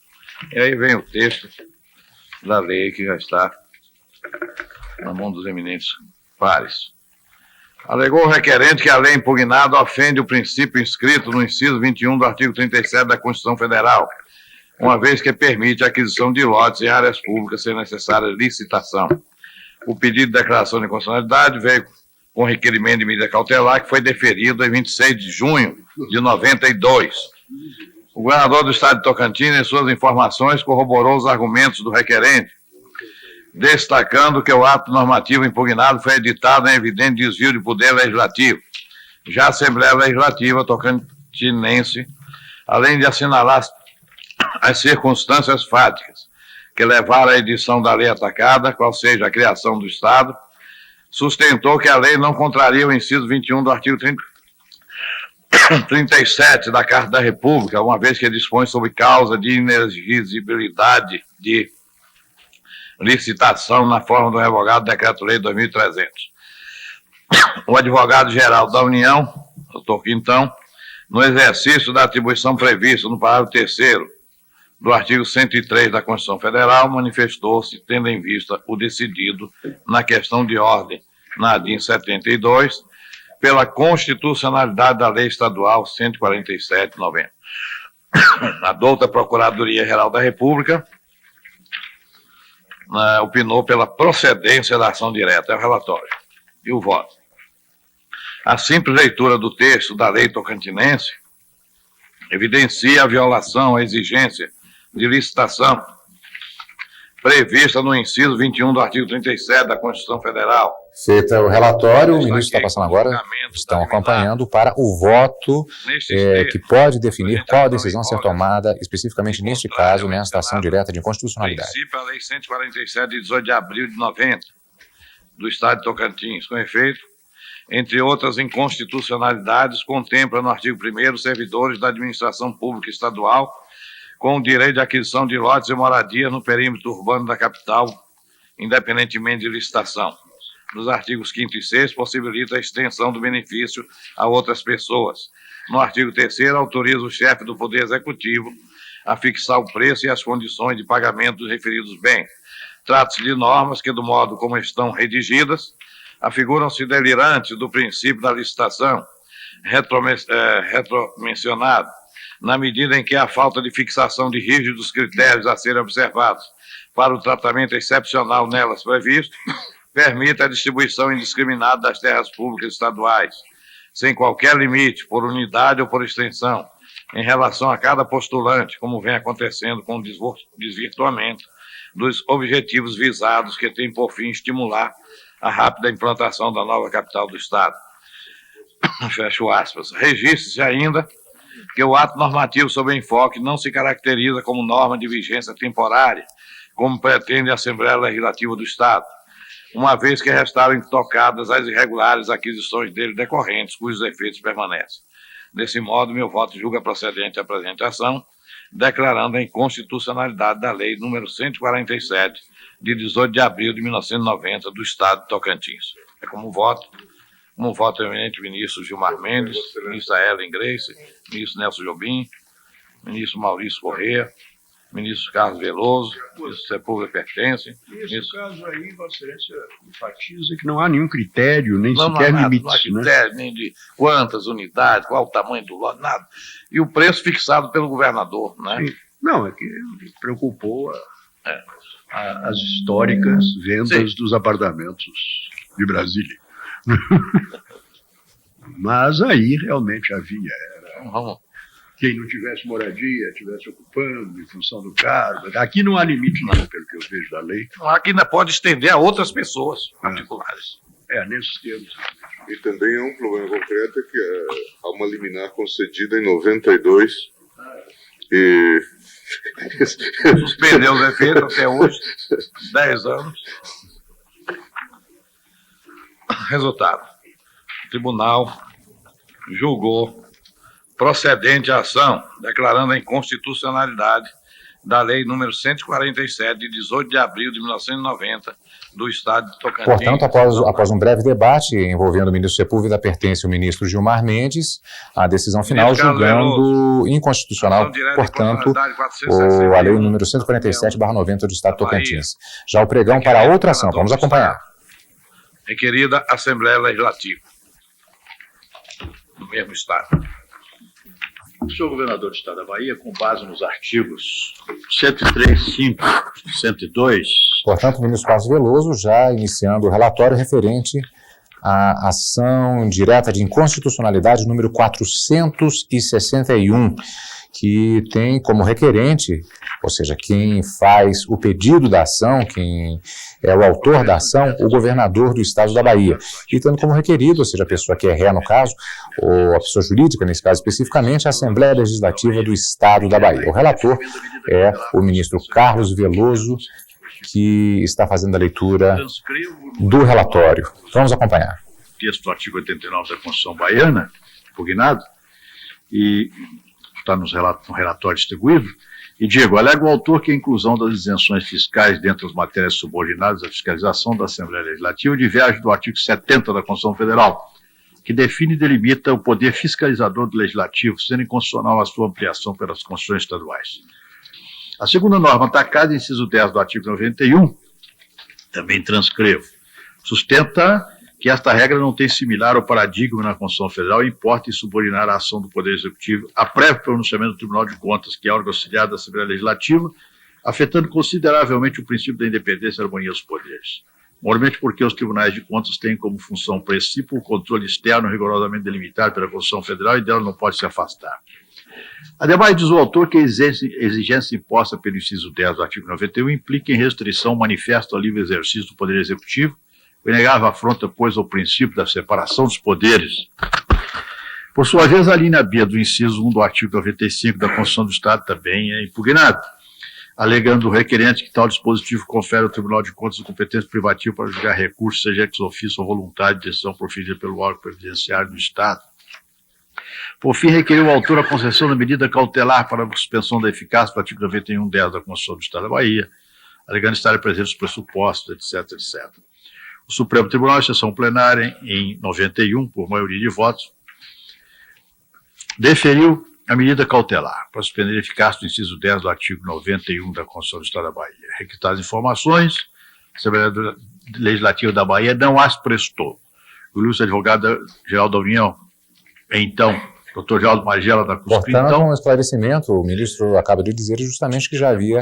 E aí vem o texto da lei que já está na mão dos eminentes pares. Alegou o requerente que a lei impugnada ofende o princípio inscrito no inciso 21 do artigo 37 da Constituição Federal, uma vez que permite a aquisição de lotes em áreas públicas sem necessária licitação. O pedido de declaração de inconstitucionalidade veio com requerimento de medida cautelar que foi deferido em 26 de junho de 92. O governador do Estado de Tocantins, em suas informações, corroborou os argumentos do requerente, destacando que o ato normativo impugnado foi editado em evidente desvio de poder legislativo. Já a Assembleia Legislativa tocantinense, além de assinalar as circunstâncias fáticas que levaram à edição da lei atacada, qual seja a criação do Estado, sustentou que a lei não contraria o inciso 21 do artigo 37 da Carta da República, uma vez que dispõe sobre causa de inexigibilidade de licitação na forma do revogado Decreto-Lei 2300. O advogado-geral da União, doutor Quintão, no exercício da atribuição prevista no parágrafo 3º do artigo 103 da Constituição Federal, manifestou-se, tendo em vista o decidido na questão de ordem na ADIM 72, pela constitucionalidade da Lei Estadual 147/90. A douta Procuradoria-Geral da República opinou pela procedência da ação direta. É o relatório. E o voto. A simples leitura do texto da lei tocantinense evidencia a violação à exigência de licitação prevista no inciso 21 do artigo 37 da Constituição Federal. Feita o relatório, o ministro está passando agora, estão acompanhando para o voto que pode definir qual a decisão a ser tomada, especificamente neste caso, nesta ação direta de inconstitucionalidade. Princípio a Lei 147, de 18 de abril de 90, do Estado de Tocantins, com efeito, entre outras inconstitucionalidades, contempla no artigo 1º servidores da administração pública estadual com o direito de aquisição de lotes e moradias no perímetro urbano da capital, independentemente de licitação. Nos artigos 5º e 6º, possibilita a extensão do benefício a outras pessoas. No artigo 3º, autoriza o chefe do Poder Executivo a fixar o preço e as condições de pagamento dos referidos bens. Trata-se de normas que, do modo como estão redigidas, afiguram-se delirantes do princípio da licitação retromencionado, na medida em que a falta de fixação de rígidos critérios a serem observados para o tratamento excepcional nelas previsto, permite a distribuição indiscriminada das terras públicas estaduais, sem qualquer limite, por unidade ou por extensão, em relação a cada postulante, como vem acontecendo com o desvirtuamento dos objetivos visados, que tem por fim estimular a rápida implantação da nova capital do Estado. Fecho aspas. Registre-se ainda que o ato normativo sobre enfoque não se caracteriza como norma de vigência temporária, como pretende a Assembleia Legislativa do Estado, uma vez que restaram intocadas as irregulares aquisições dele decorrentes, cujos efeitos permanecem. Desse modo, meu voto julga procedente a apresentação, declarando a inconstitucionalidade da Lei número 147, de 18 de abril de 1990, do Estado de Tocantins. É como voto o eminente ministro Gilmar Mendes, ministra Ellen Grace, ministro Nelson Jobim, ministro Maurício Corrêa, ministro Carlos Veloso, ministro Sepúlveda pertence. Nesse caso aí, Vossa Excelência enfatiza que não há nenhum critério, nem Não sequer há nada, limites. não há critério, nem de quantas unidades, qual o tamanho do lote, nada. E o preço fixado pelo governador, né? Sim. Não, é que preocupou as históricas vendas dos apartamentos de Brasília. Mas aí realmente havia. Vamos. Quem não tivesse moradia, estivesse ocupando em função do cargo. Aqui não há limite nenhum, pelo que eu vejo da lei. Aqui ainda pode estender a outras pessoas particulares. Nesses termos. E também há um problema concreto, que há uma liminar concedida em 92 e... Suspendeu os efeitos até hoje, 10 anos. Resultado. O tribunal julgou procedente a ação, declarando a inconstitucionalidade da Lei número 147, de 18 de abril de 1990, do Estado de Tocantins. Portanto, após um breve debate envolvendo o ministro Sepúlveda, pertence o ministro Gilmar Mendes, a decisão final julgando inconstitucional, portanto, a Lei número 147/90 do Estado de Tocantins. Já o pregão para outra ação, vamos acompanhar. Requerida Assembleia Legislativa do mesmo Estado. Senhor governador do Estado da Bahia, com base nos artigos 103, 5, 102... Portanto, o ministro Carlos Veloso já iniciando o relatório referente à ação direta de inconstitucionalidade número 461, que tem como requerente, ou seja, quem faz o pedido da ação, quem é o autor da ação, o governador do Estado da Bahia. E tendo como requerido, ou seja, a pessoa que é ré no caso, ou a pessoa jurídica, nesse caso especificamente, a Assembleia Legislativa do Estado da Bahia. O relator é o ministro Carlos Veloso, que está fazendo a leitura do relatório. Vamos acompanhar. Texto do artigo 89 da Constituição Baiana, impugnado, e está no relatório distribuído, e digo, alega o autor que a inclusão das isenções fiscais dentro das matérias subordinadas à fiscalização da Assembleia Legislativa diverge do artigo 70 da Constituição Federal, que define e delimita o poder fiscalizador do Legislativo, sendo inconstitucional a sua ampliação pelas Constituições estaduais. A segunda norma atacada, inciso 10 do artigo 91, também transcrevo, sustenta que esta regra não tem similar ao paradigma na Constituição Federal e importa em subordinar a ação do Poder Executivo a prévio pronunciamento do Tribunal de Contas, que é órgão auxiliar da Assembleia Legislativa, afetando consideravelmente o princípio da independência e harmonia dos poderes. Moralmente porque os tribunais de contas têm como função princípio o controle externo rigorosamente delimitado pela Constituição Federal e dela não pode se afastar. Ademais, diz o autor que a exigência imposta pelo inciso 10 do artigo 91 implica em restrição manifesta ao livre exercício do Poder Executivo, o inegável afronta, pois, ao princípio da separação dos poderes. Por sua vez, a linha B do inciso 1 do artigo 95 da Constituição do Estado também é impugnada, alegando o requerente que tal dispositivo confere ao Tribunal de Contas competência privativa para julgar recursos, seja ex officio ou voluntário de decisão proferida pelo órgão previdenciário do Estado. Por fim, requeriu o autor a concessão da medida cautelar para a suspensão da eficácia do artigo 91-10 da Constituição do Estado da Bahia, alegando estarem presentes os pressupostos, etc., etc. O Supremo Tribunal, em sessão plenária, em 91, por maioria de votos, deferiu a medida cautelar para suspender a eficácia do inciso 10 do artigo 91 da Constituição do Estado da Bahia. Requisitadas informações, a Assembleia Legislativa da Bahia não as prestou. O ilustre advogado-geral da União, então, Dr. Geraldo Magela, da CUSP, portanto, um esclarecimento, o ministro acaba de dizer justamente que já havia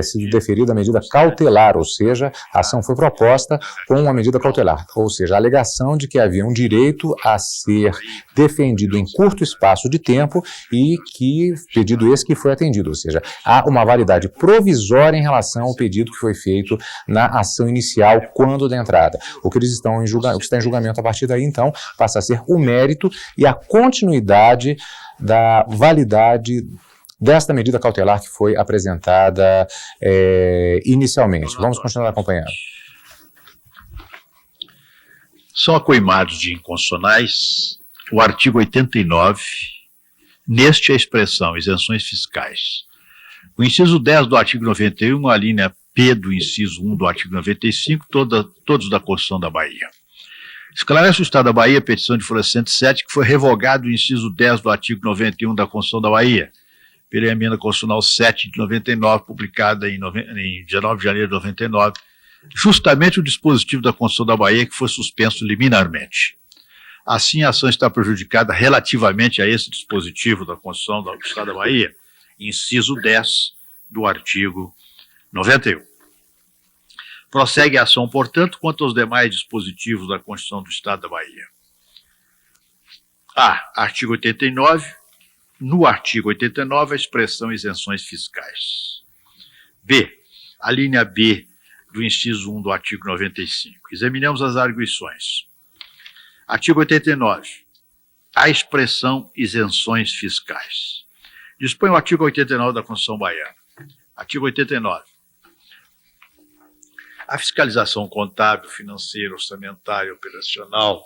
sido deferida a medida cautelar, ou seja, a ação foi proposta com uma medida cautelar, ou seja, a alegação de que havia um direito a ser defendido em curto espaço de tempo e que pedido esse que foi atendido, ou seja, há uma validade provisória em relação ao pedido que foi feito na ação inicial quando da entrada. O que eles estão o que está em julgamento a partir daí, então, passa a ser o mérito e a continuidade da validade desta medida cautelar que foi apresentada inicialmente. Vamos continuar acompanhando. São acoimados de inconstitucionais o artigo 89, neste a expressão isenções fiscais. O inciso 10 do artigo 91, a linha P do inciso 1 do artigo 95, todos da Constituição da Bahia. Esclarece o Estado da Bahia, petição de folha 107, que foi revogado o inciso 10 do artigo 91 da Constituição da Bahia, pela emenda constitucional 7 de 99, publicada em 19 de janeiro de 99, justamente o dispositivo da Constituição da Bahia que foi suspenso liminarmente. Assim, a ação está prejudicada relativamente a esse dispositivo da Constituição do Estado da Bahia, inciso 10 do artigo 91. Prossegue a ação, portanto, quanto aos demais dispositivos da Constituição do Estado da Bahia. A. Artigo 89. No artigo 89, a expressão isenções fiscais. B. A linha B do inciso 1 do artigo 95. Examinamos as arguições. Artigo 89. A expressão isenções fiscais. Dispõe o artigo 89 da Constituição Baiana. Artigo 89. A fiscalização contábil, financeira, orçamentária, operacional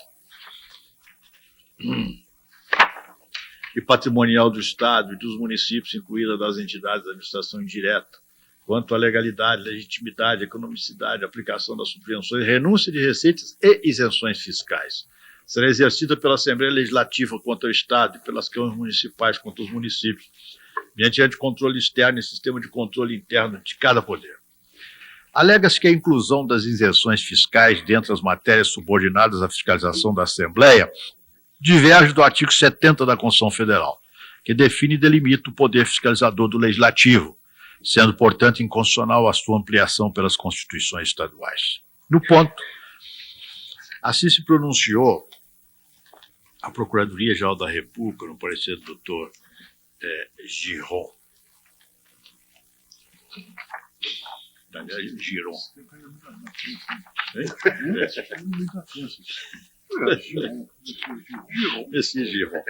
e patrimonial do Estado e dos municípios, incluída das entidades da administração indireta, quanto à legalidade, legitimidade, economicidade, aplicação das subvenções, renúncia de receitas e isenções fiscais, será exercida pela Assembleia Legislativa contra o Estado e pelas câmaras municipais contra os municípios, mediante controle externo e sistema de controle interno de cada poder. Alega-se que a inclusão das isenções fiscais dentre as matérias subordinadas à fiscalização da Assembleia diverge do artigo 70 da Constituição Federal, que define e delimita o poder fiscalizador do Legislativo, sendo, portanto, inconstitucional a sua ampliação pelas constituições estaduais. No ponto, assim se pronunciou a Procuradoria-Geral da República, no parecer do doutor Giron. Giron. Esse Giron.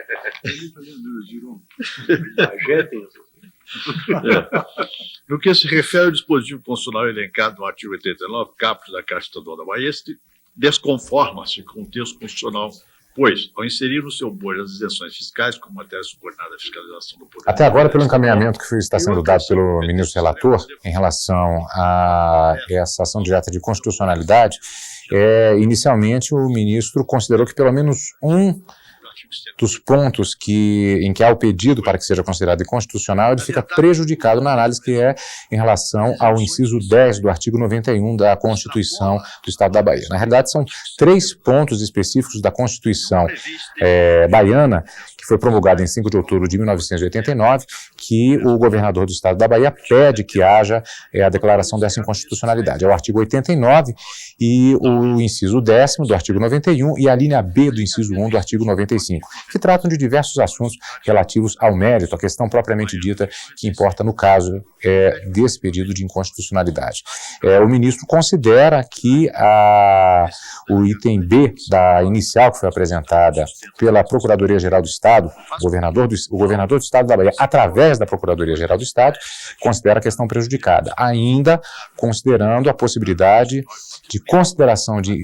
No que se refere ao dispositivo constitucional elencado no artigo 89, caput da Caixa Estadual da Bahia, este desconforma-se com o texto constitucional, pois, ao inserir no seu bojo as isenções fiscais como matéria subordinada à fiscalização do poder... Até agora, pelo encaminhamento que está sendo dado pelo ministro relator em relação a essa ação direta de constitucionalidade, inicialmente o ministro considerou que pelo menos um dos pontos em que há o pedido para que seja considerado inconstitucional, ele fica prejudicado na análise que é em relação ao inciso 10 do artigo 91 da Constituição do Estado da Bahia. Na realidade, são 3 pontos específicos da Constituição baiana, que foi promulgada em 5 de outubro de 1989, que o governador do Estado da Bahia pede que haja a declaração dessa inconstitucionalidade. É o artigo 89 e o inciso 10º do artigo 91 e a linha B do inciso 1 do artigo 95, que tratam de diversos assuntos relativos ao mérito, a questão propriamente dita que importa no caso desse pedido de inconstitucionalidade. O ministro considera que o item B da inicial que foi apresentada pela Procuradoria-Geral do Estado, o governador do Estado da Bahia, através da Procuradoria-Geral do Estado, considera a questão prejudicada, ainda considerando a possibilidade de consideração de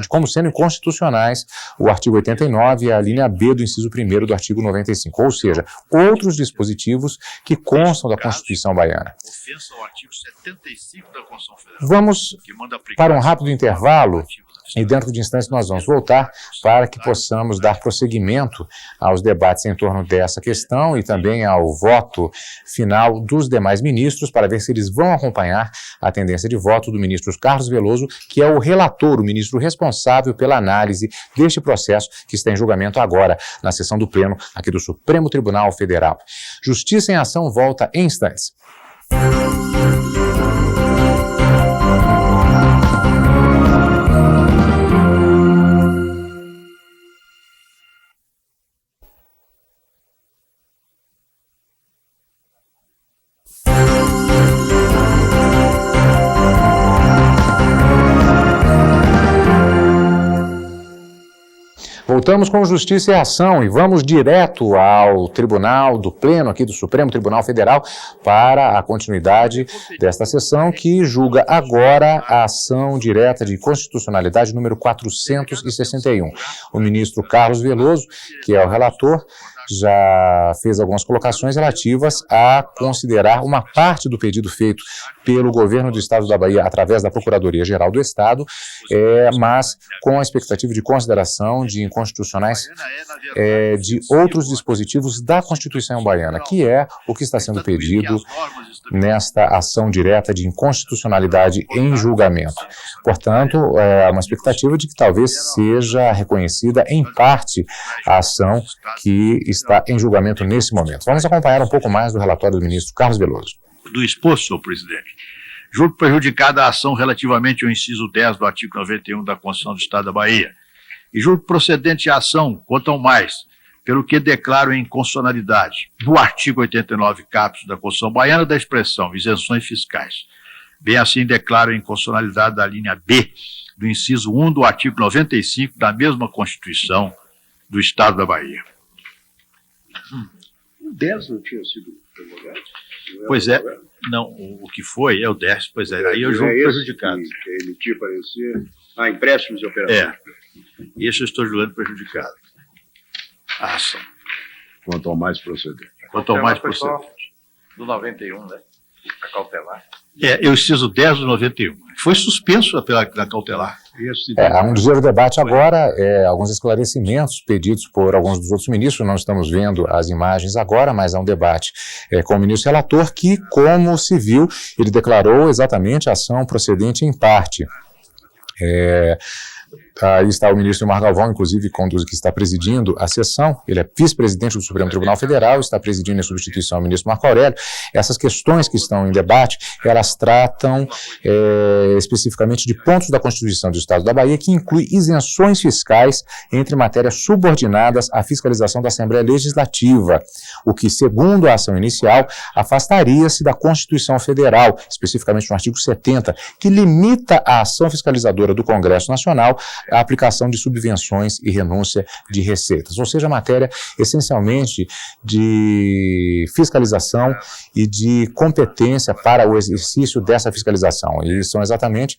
como sendo inconstitucionais o artigo 89 e a linha B do inciso 1º do artigo 95, ou seja, outros dispositivos que constam da Constituição baiana. Vamos para um rápido intervalo e dentro de instantes nós vamos voltar para que possamos dar prosseguimento aos debates em torno dessa questão e também ao voto final dos demais ministros para ver se eles vão acompanhar a tendência de voto do ministro Carlos Veloso, que é o relator, o ministro responsável pela análise deste processo que está em julgamento agora na sessão do Pleno aqui do Supremo Tribunal Federal. Justiça em Ação volta em instantes. Voltamos com Justiça e Ação e vamos direto ao Tribunal do Pleno aqui do Supremo Tribunal Federal para a continuidade desta sessão que julga agora a ação direta de constitucionalidade número 461. O ministro Carlos Veloso, que é o relator, já fez algumas colocações relativas a considerar uma parte do pedido feito pelo governo do Estado da Bahia através da Procuradoria-Geral do Estado, mas com a expectativa de consideração de inconstitucionais de outros dispositivos da Constituição baiana, que é o que está sendo pedido nesta ação direta de inconstitucionalidade em julgamento. Portanto, há uma expectativa de que talvez seja reconhecida em parte a ação que está em julgamento nesse momento. Vamos acompanhar um pouco mais do relatório do ministro Carlos Veloso. Do exposto, senhor presidente. Julgo prejudicada a ação relativamente ao inciso 10 do artigo 91 da Constituição do Estado da Bahia. E julgo procedente a ação, quanto ao mais, pelo que declaro em inconstitucionalidade do artigo 89 caput da Constituição Baiana da expressão isenções fiscais. Bem assim declaro em inconstitucionalidade da linha B do inciso 1 do artigo 95 da mesma Constituição do Estado da Bahia. O 10 não tinha sido promulgado? Pois é, não, o que foi é o 10, pois é, aí eu julgo prejudicado. Que emitiu parecer empréstimos e operações. Esse eu estou julgando prejudicado. A ação. Quanto ao mais procedente. Quanto ao mais procedente. Do 91, né? A cautelar. Eu inciso 10 do 91. Foi suspenso pela cautelar. Há um desvio do debate agora, alguns esclarecimentos pedidos por alguns dos outros ministros, não estamos vendo as imagens agora, mas há um debate com o ministro relator que, como se viu, ele declarou exatamente a ação procedente em parte. Aí está o ministro Mar Galvão, inclusive, que está presidindo a sessão. Ele é vice-presidente do Supremo Tribunal Federal, está presidindo em substituição ao ministro Marco Aurélio. Essas questões que estão em debate, elas tratam especificamente de pontos da Constituição do Estado da Bahia, que inclui isenções fiscais entre matérias subordinadas à fiscalização da Assembleia Legislativa, o que, segundo a ação inicial, afastaria-se da Constituição Federal, especificamente no artigo 70, que limita a ação fiscalizadora do Congresso Nacional a aplicação de subvenções e renúncia de receitas, ou seja, matéria essencialmente de fiscalização e de competência para o exercício dessa fiscalização, e são exatamente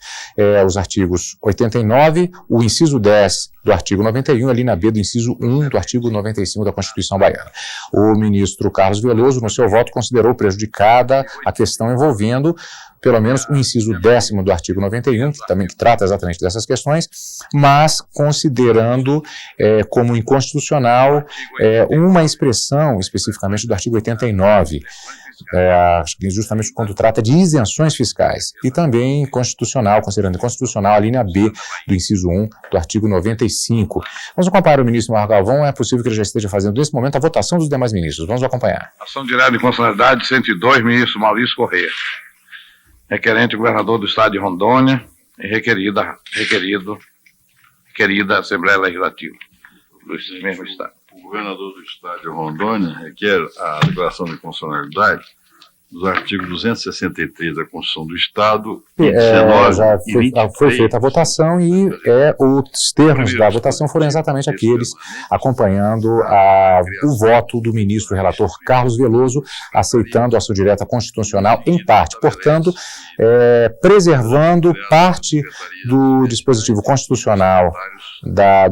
os artigos 89, o inciso 10 do artigo 91, a linha B do inciso 1 do artigo 95 da Constituição Baiana. O ministro Carlos Veloso, no seu voto, considerou prejudicada a questão envolvendo pelo menos o inciso 10º do artigo 91, que trata exatamente dessas questões, mas considerando como inconstitucional uma expressão especificamente do artigo 89, justamente quando trata de isenções fiscais, e também constitucional, considerando inconstitucional a linha B do inciso 1 do artigo 95. Vamos acompanhar o ministro Mar Galvão, é possível que ele já esteja fazendo nesse momento a votação dos demais ministros. Vamos acompanhar. Ação direta de inconstitucionalidade 102, ministro Maurício Correia. Requerente governador do Estado de Rondônia e requerida Assembleia Legislativa do mesmo Estado. O governador do Estado de Rondônia requer a declaração de inconstitucionalidade dos artigos 263 da Constituição do Estado e 19 já e 23. Foi feita a votação e os termos da votação foram exatamente aqueles acompanhando o voto do ministro relator Carlos Veloso, aceitando a ação direta constitucional em parte, portanto, preservando parte do dispositivo constitucional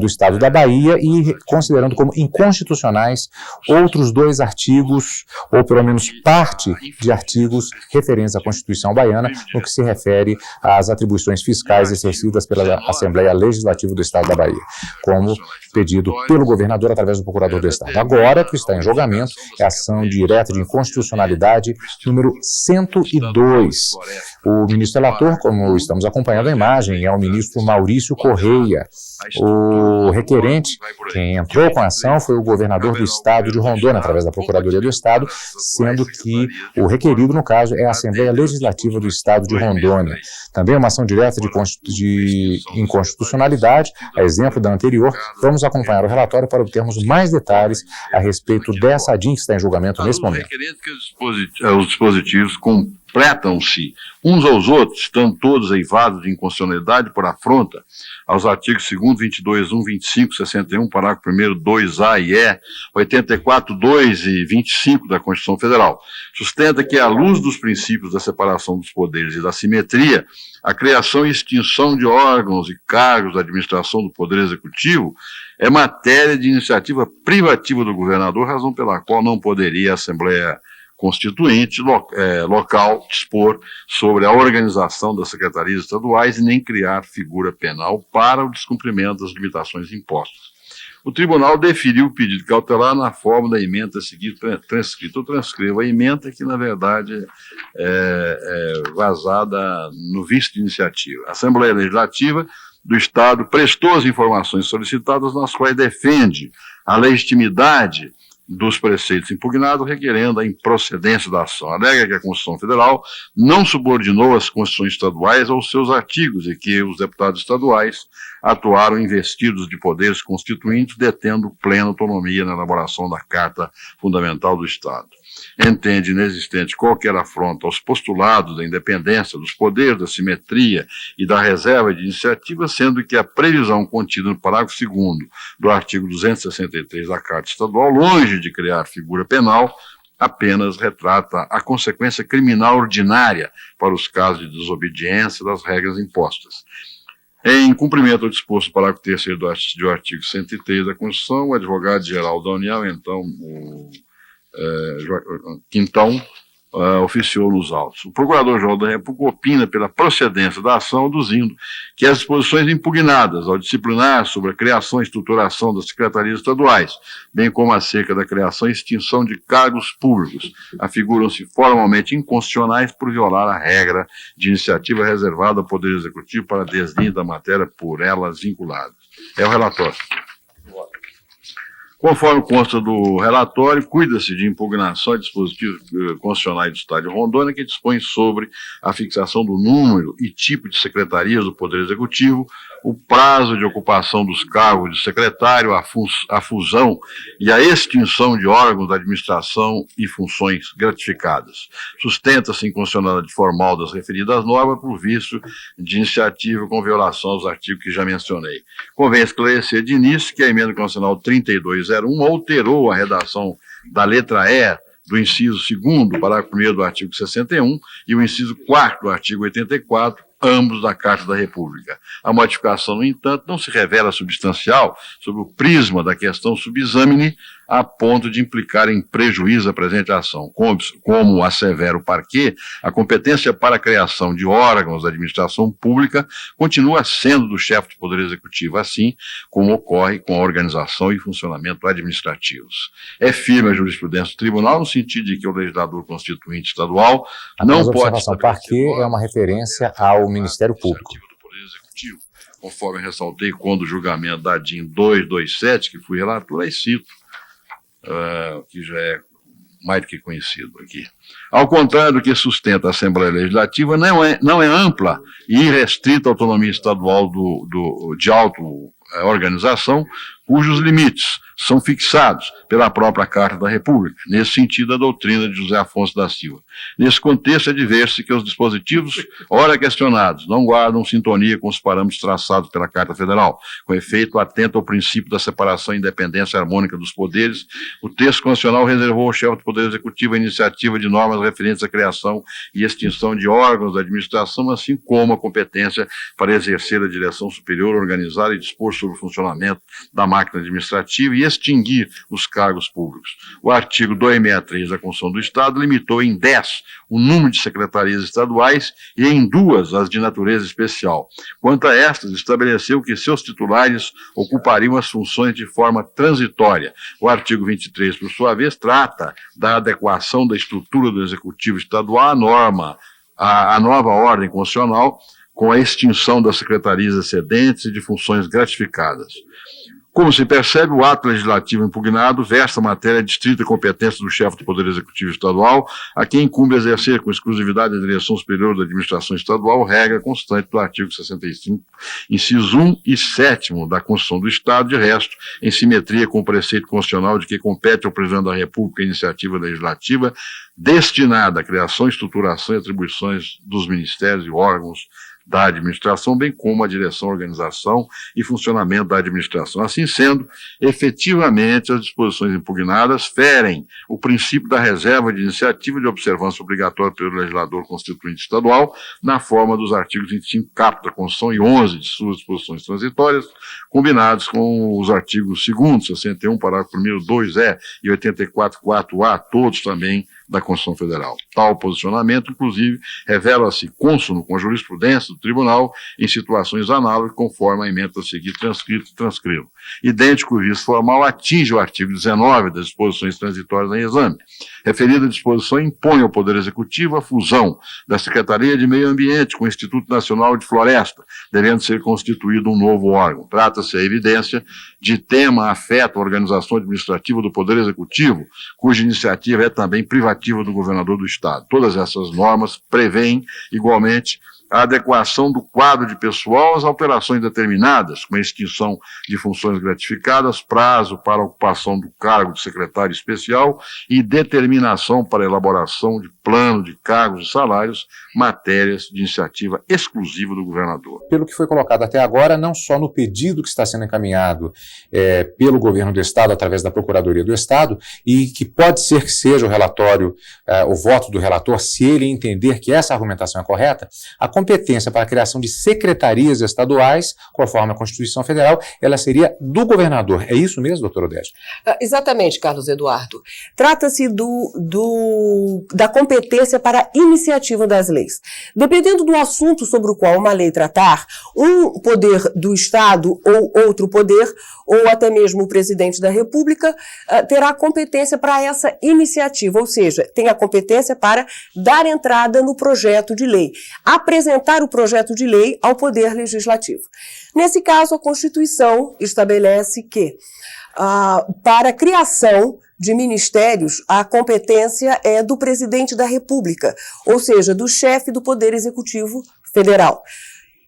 do Estado da Bahia e considerando como inconstitucionais outros dois artigos, ou pelo menos parte de artigos referentes à Constituição Baiana, no que se refere às atribuições fiscais exercidas pela Assembleia Legislativa do Estado da Bahia, como pedido pelo governador através do procurador do Estado. Agora, o que está em julgamento é a ação direta de inconstitucionalidade número 102. O ministro relator, como estamos acompanhando a imagem, é o ministro Maurício Correia. O requerente, quem entrou com a ação, foi o governador do Estado de Rondônia, através da Procuradoria do Estado, sendo que o requerido, no caso, é a Assembleia Legislativa do Estado de Rondônia. Também uma ação direta de inconstitucionalidade, a exemplo da anterior. Vamos acompanhar o relatório para obtermos mais detalhes a respeito dessa ADIM que está em julgamento nesse momento. Os dispositivos completam-se uns aos outros, estão todos eivados de inconstitucionalidade por afronta aos artigos 2º, 22, 1, 25, 61, parágrafo 1º, 2A e E, 84, 2 e 25 da Constituição Federal. Sustenta que, à luz dos princípios da separação dos poderes e da simetria, a criação e extinção de órgãos e cargos da administração do Poder Executivo é matéria de iniciativa privativa do governador, razão pela qual não poderia a Assembleia Constituinte local dispor sobre a organização das secretarias estaduais e nem criar figura penal para o descumprimento das limitações impostas. O tribunal deferiu o pedido cautelar na forma da ementa a seguir transcrita. Eu transcrevo a ementa, que na verdade é vazada no visto de iniciativa. A Assembleia Legislativa do Estado prestou as informações solicitadas, nas quais defende a legitimidade dos preceitos impugnados, requerendo a improcedência da ação. Alega que a Constituição Federal não subordinou as Constituições estaduais aos seus artigos e que os deputados estaduais atuaram investidos de poderes constituintes, detendo plena autonomia na elaboração da Carta Fundamental do Estado. Entende inexistente qualquer afronta aos postulados da independência dos poderes, da simetria e da reserva de iniciativa, sendo que a previsão contida no parágrafo 2º do artigo 263 da Carta Estadual, longe de criar figura penal, apenas retrata a consequência criminal ordinária para os casos de desobediência das regras impostas. Em cumprimento ao disposto do parágrafo 3º do artigo 103 da Constituição, o advogado-geral da União, então, o Quintão, oficiou nos autos. O Procurador-Geral da República opina pela procedência da ação, aduzindo que as disposições impugnadas ao disciplinar sobre a criação e estruturação das secretarias estaduais, bem como acerca da criação e extinção de cargos públicos, afiguram-se formalmente inconstitucionais por violar a regra de iniciativa reservada ao Poder Executivo para desdém da matéria por elas vinculadas. É o relatório. Conforme consta do relatório, cuida-se de impugnação de dispositivos constitucionais do Estado de Rondônia, que dispõe sobre a fixação do número e tipo de secretarias do Poder Executivo, o prazo de ocupação dos cargos de secretário, a fusão e a extinção de órgãos da administração e funções gratificadas. Sustenta-se inconstitucionalidade formal das referidas normas por vício de iniciativa com violação aos artigos que já mencionei. Convém esclarecer de início que a emenda constitucional 3201 alterou a redação da letra E do inciso 2º, parágrafo 1º do artigo 61 e o inciso 4º do artigo 84, ambos da Carta da República. A modificação, no entanto, não se revela substancial sob o prisma da questão subexamine, a ponto de implicar em prejuízo à presente ação. Como assevera o parquê, a competência para a criação de órgãos da administração pública continua sendo do chefe do Poder Executivo, assim como ocorre com a organização e funcionamento administrativos. É firme a jurisprudência do tribunal no sentido de que o legislador constituinte estadual não pode estabelecer... Parquê é uma referência ao Ministério Público. Do Poder Executivo, conforme ressaltei quando o julgamento da DIN 227, que fui relator, aí cito, que já é mais do que conhecido aqui. Ao contrário do que sustenta a Assembleia Legislativa, não é ampla e irrestrita a autonomia estadual de auto-organização, cujos limites são fixados pela própria Carta da República, nesse sentido a doutrina de José Afonso da Silva. Nesse contexto é de ver-se que os dispositivos, ora questionados, não guardam sintonia com os parâmetros traçados pela Carta Federal. Com efeito, atento ao princípio da separação e independência harmônica dos poderes, o texto constitucional reservou ao chefe do Poder Executivo a iniciativa de normas referentes à criação e extinção de órgãos da administração, assim como a competência para exercer a direção superior, organizar e dispor sobre o funcionamento da máquina administrativa e extinguir os cargos públicos. O artigo 263 da Constituição do Estado limitou em 10 o número de secretarias estaduais e em 2 as de natureza especial. Quanto a estas, estabeleceu que seus titulares ocupariam as funções de forma transitória. O artigo 23, por sua vez, trata da adequação da estrutura do Executivo Estadual à nova ordem constitucional, com a extinção das secretarias excedentes e de funções gratificadas. Como se percebe, o ato legislativo impugnado versa a matéria de estrita competência do chefe do Poder Executivo Estadual, a quem incumbe exercer com exclusividade a direção superior da administração estadual, regra constante do artigo 65, incisos 1 e 7º da Constituição do Estado, de resto, em simetria com o preceito constitucional de que compete ao Presidente da República a iniciativa legislativa destinada à criação, estruturação e atribuições dos ministérios e órgãos da administração, bem como a direção, organização e funcionamento da administração. Assim sendo, efetivamente, as disposições impugnadas ferem o princípio da reserva de iniciativa de observância obrigatória pelo legislador constituinte estadual, na forma dos artigos 25 caput da Constituição e 11 de suas disposições transitórias, combinados com os artigos 2º, 61, parágrafo 1º, 2e e 84, 4a, todos também da Constituição Federal. Tal posicionamento, inclusive, revela-se cônsono com a jurisprudência do Tribunal em situações análogas, conforme a emenda a seguir transcrito e transcrito. Idêntico visto formal atinge o artigo 19 das disposições transitórias em exame. Referida disposição impõe ao Poder Executivo a fusão da Secretaria de Meio Ambiente com o Instituto Nacional de Floresta, devendo ser constituído um novo órgão. Trata-se, à evidência, de tema afeta a organização administrativa do Poder Executivo, cuja iniciativa é também privativa do governador do Estado. Todas essas normas prevêem, igualmente, a adequação do quadro de pessoal às alterações determinadas, com a extinção de funções gratificadas, prazo para a ocupação do cargo de secretário especial e determinação para a elaboração de plano de cargos e salários, matérias de iniciativa exclusiva do governador. Pelo que foi colocado até agora, não só no pedido que está sendo encaminhado pelo governo do Estado, através da Procuradoria do Estado, e que pode ser que seja o relatório, o voto do relator, se ele entender que essa argumentação é correta, a competência para a criação de secretarias estaduais, conforme a Constituição Federal, ela seria do governador. É isso mesmo, doutor Odete? Exatamente, Carlos Eduardo. Trata-se da competência para a iniciativa das leis. Dependendo do assunto sobre o qual uma lei tratar, um poder do Estado ou outro poder, ou até mesmo o presidente da República, terá competência para essa iniciativa, ou seja, tem a competência para dar entrada no projeto de lei, apresentar o projeto de lei ao Poder Legislativo. Nesse caso, a Constituição estabelece que, para a criação de ministérios, a competência é do presidente da República, ou seja, do chefe do Poder Executivo Federal.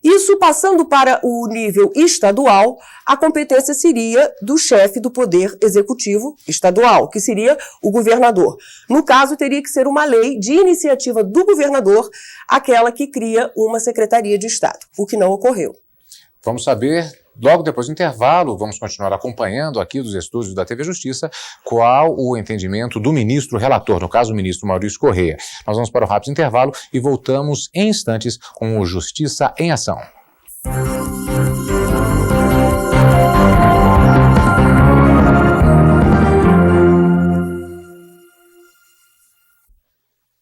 Isso passando para o nível estadual, a competência seria do chefe do Poder Executivo Estadual, que seria o governador. No caso, teria que ser uma lei de iniciativa do governador, aquela que cria uma Secretaria de Estado, o que não ocorreu. Vamos saber, logo depois do intervalo, vamos continuar acompanhando aqui dos estúdios da TV Justiça, qual o entendimento do ministro relator, no caso o ministro Maurício Correia. Nós vamos para o rápido intervalo e voltamos em instantes com o Justiça em Ação.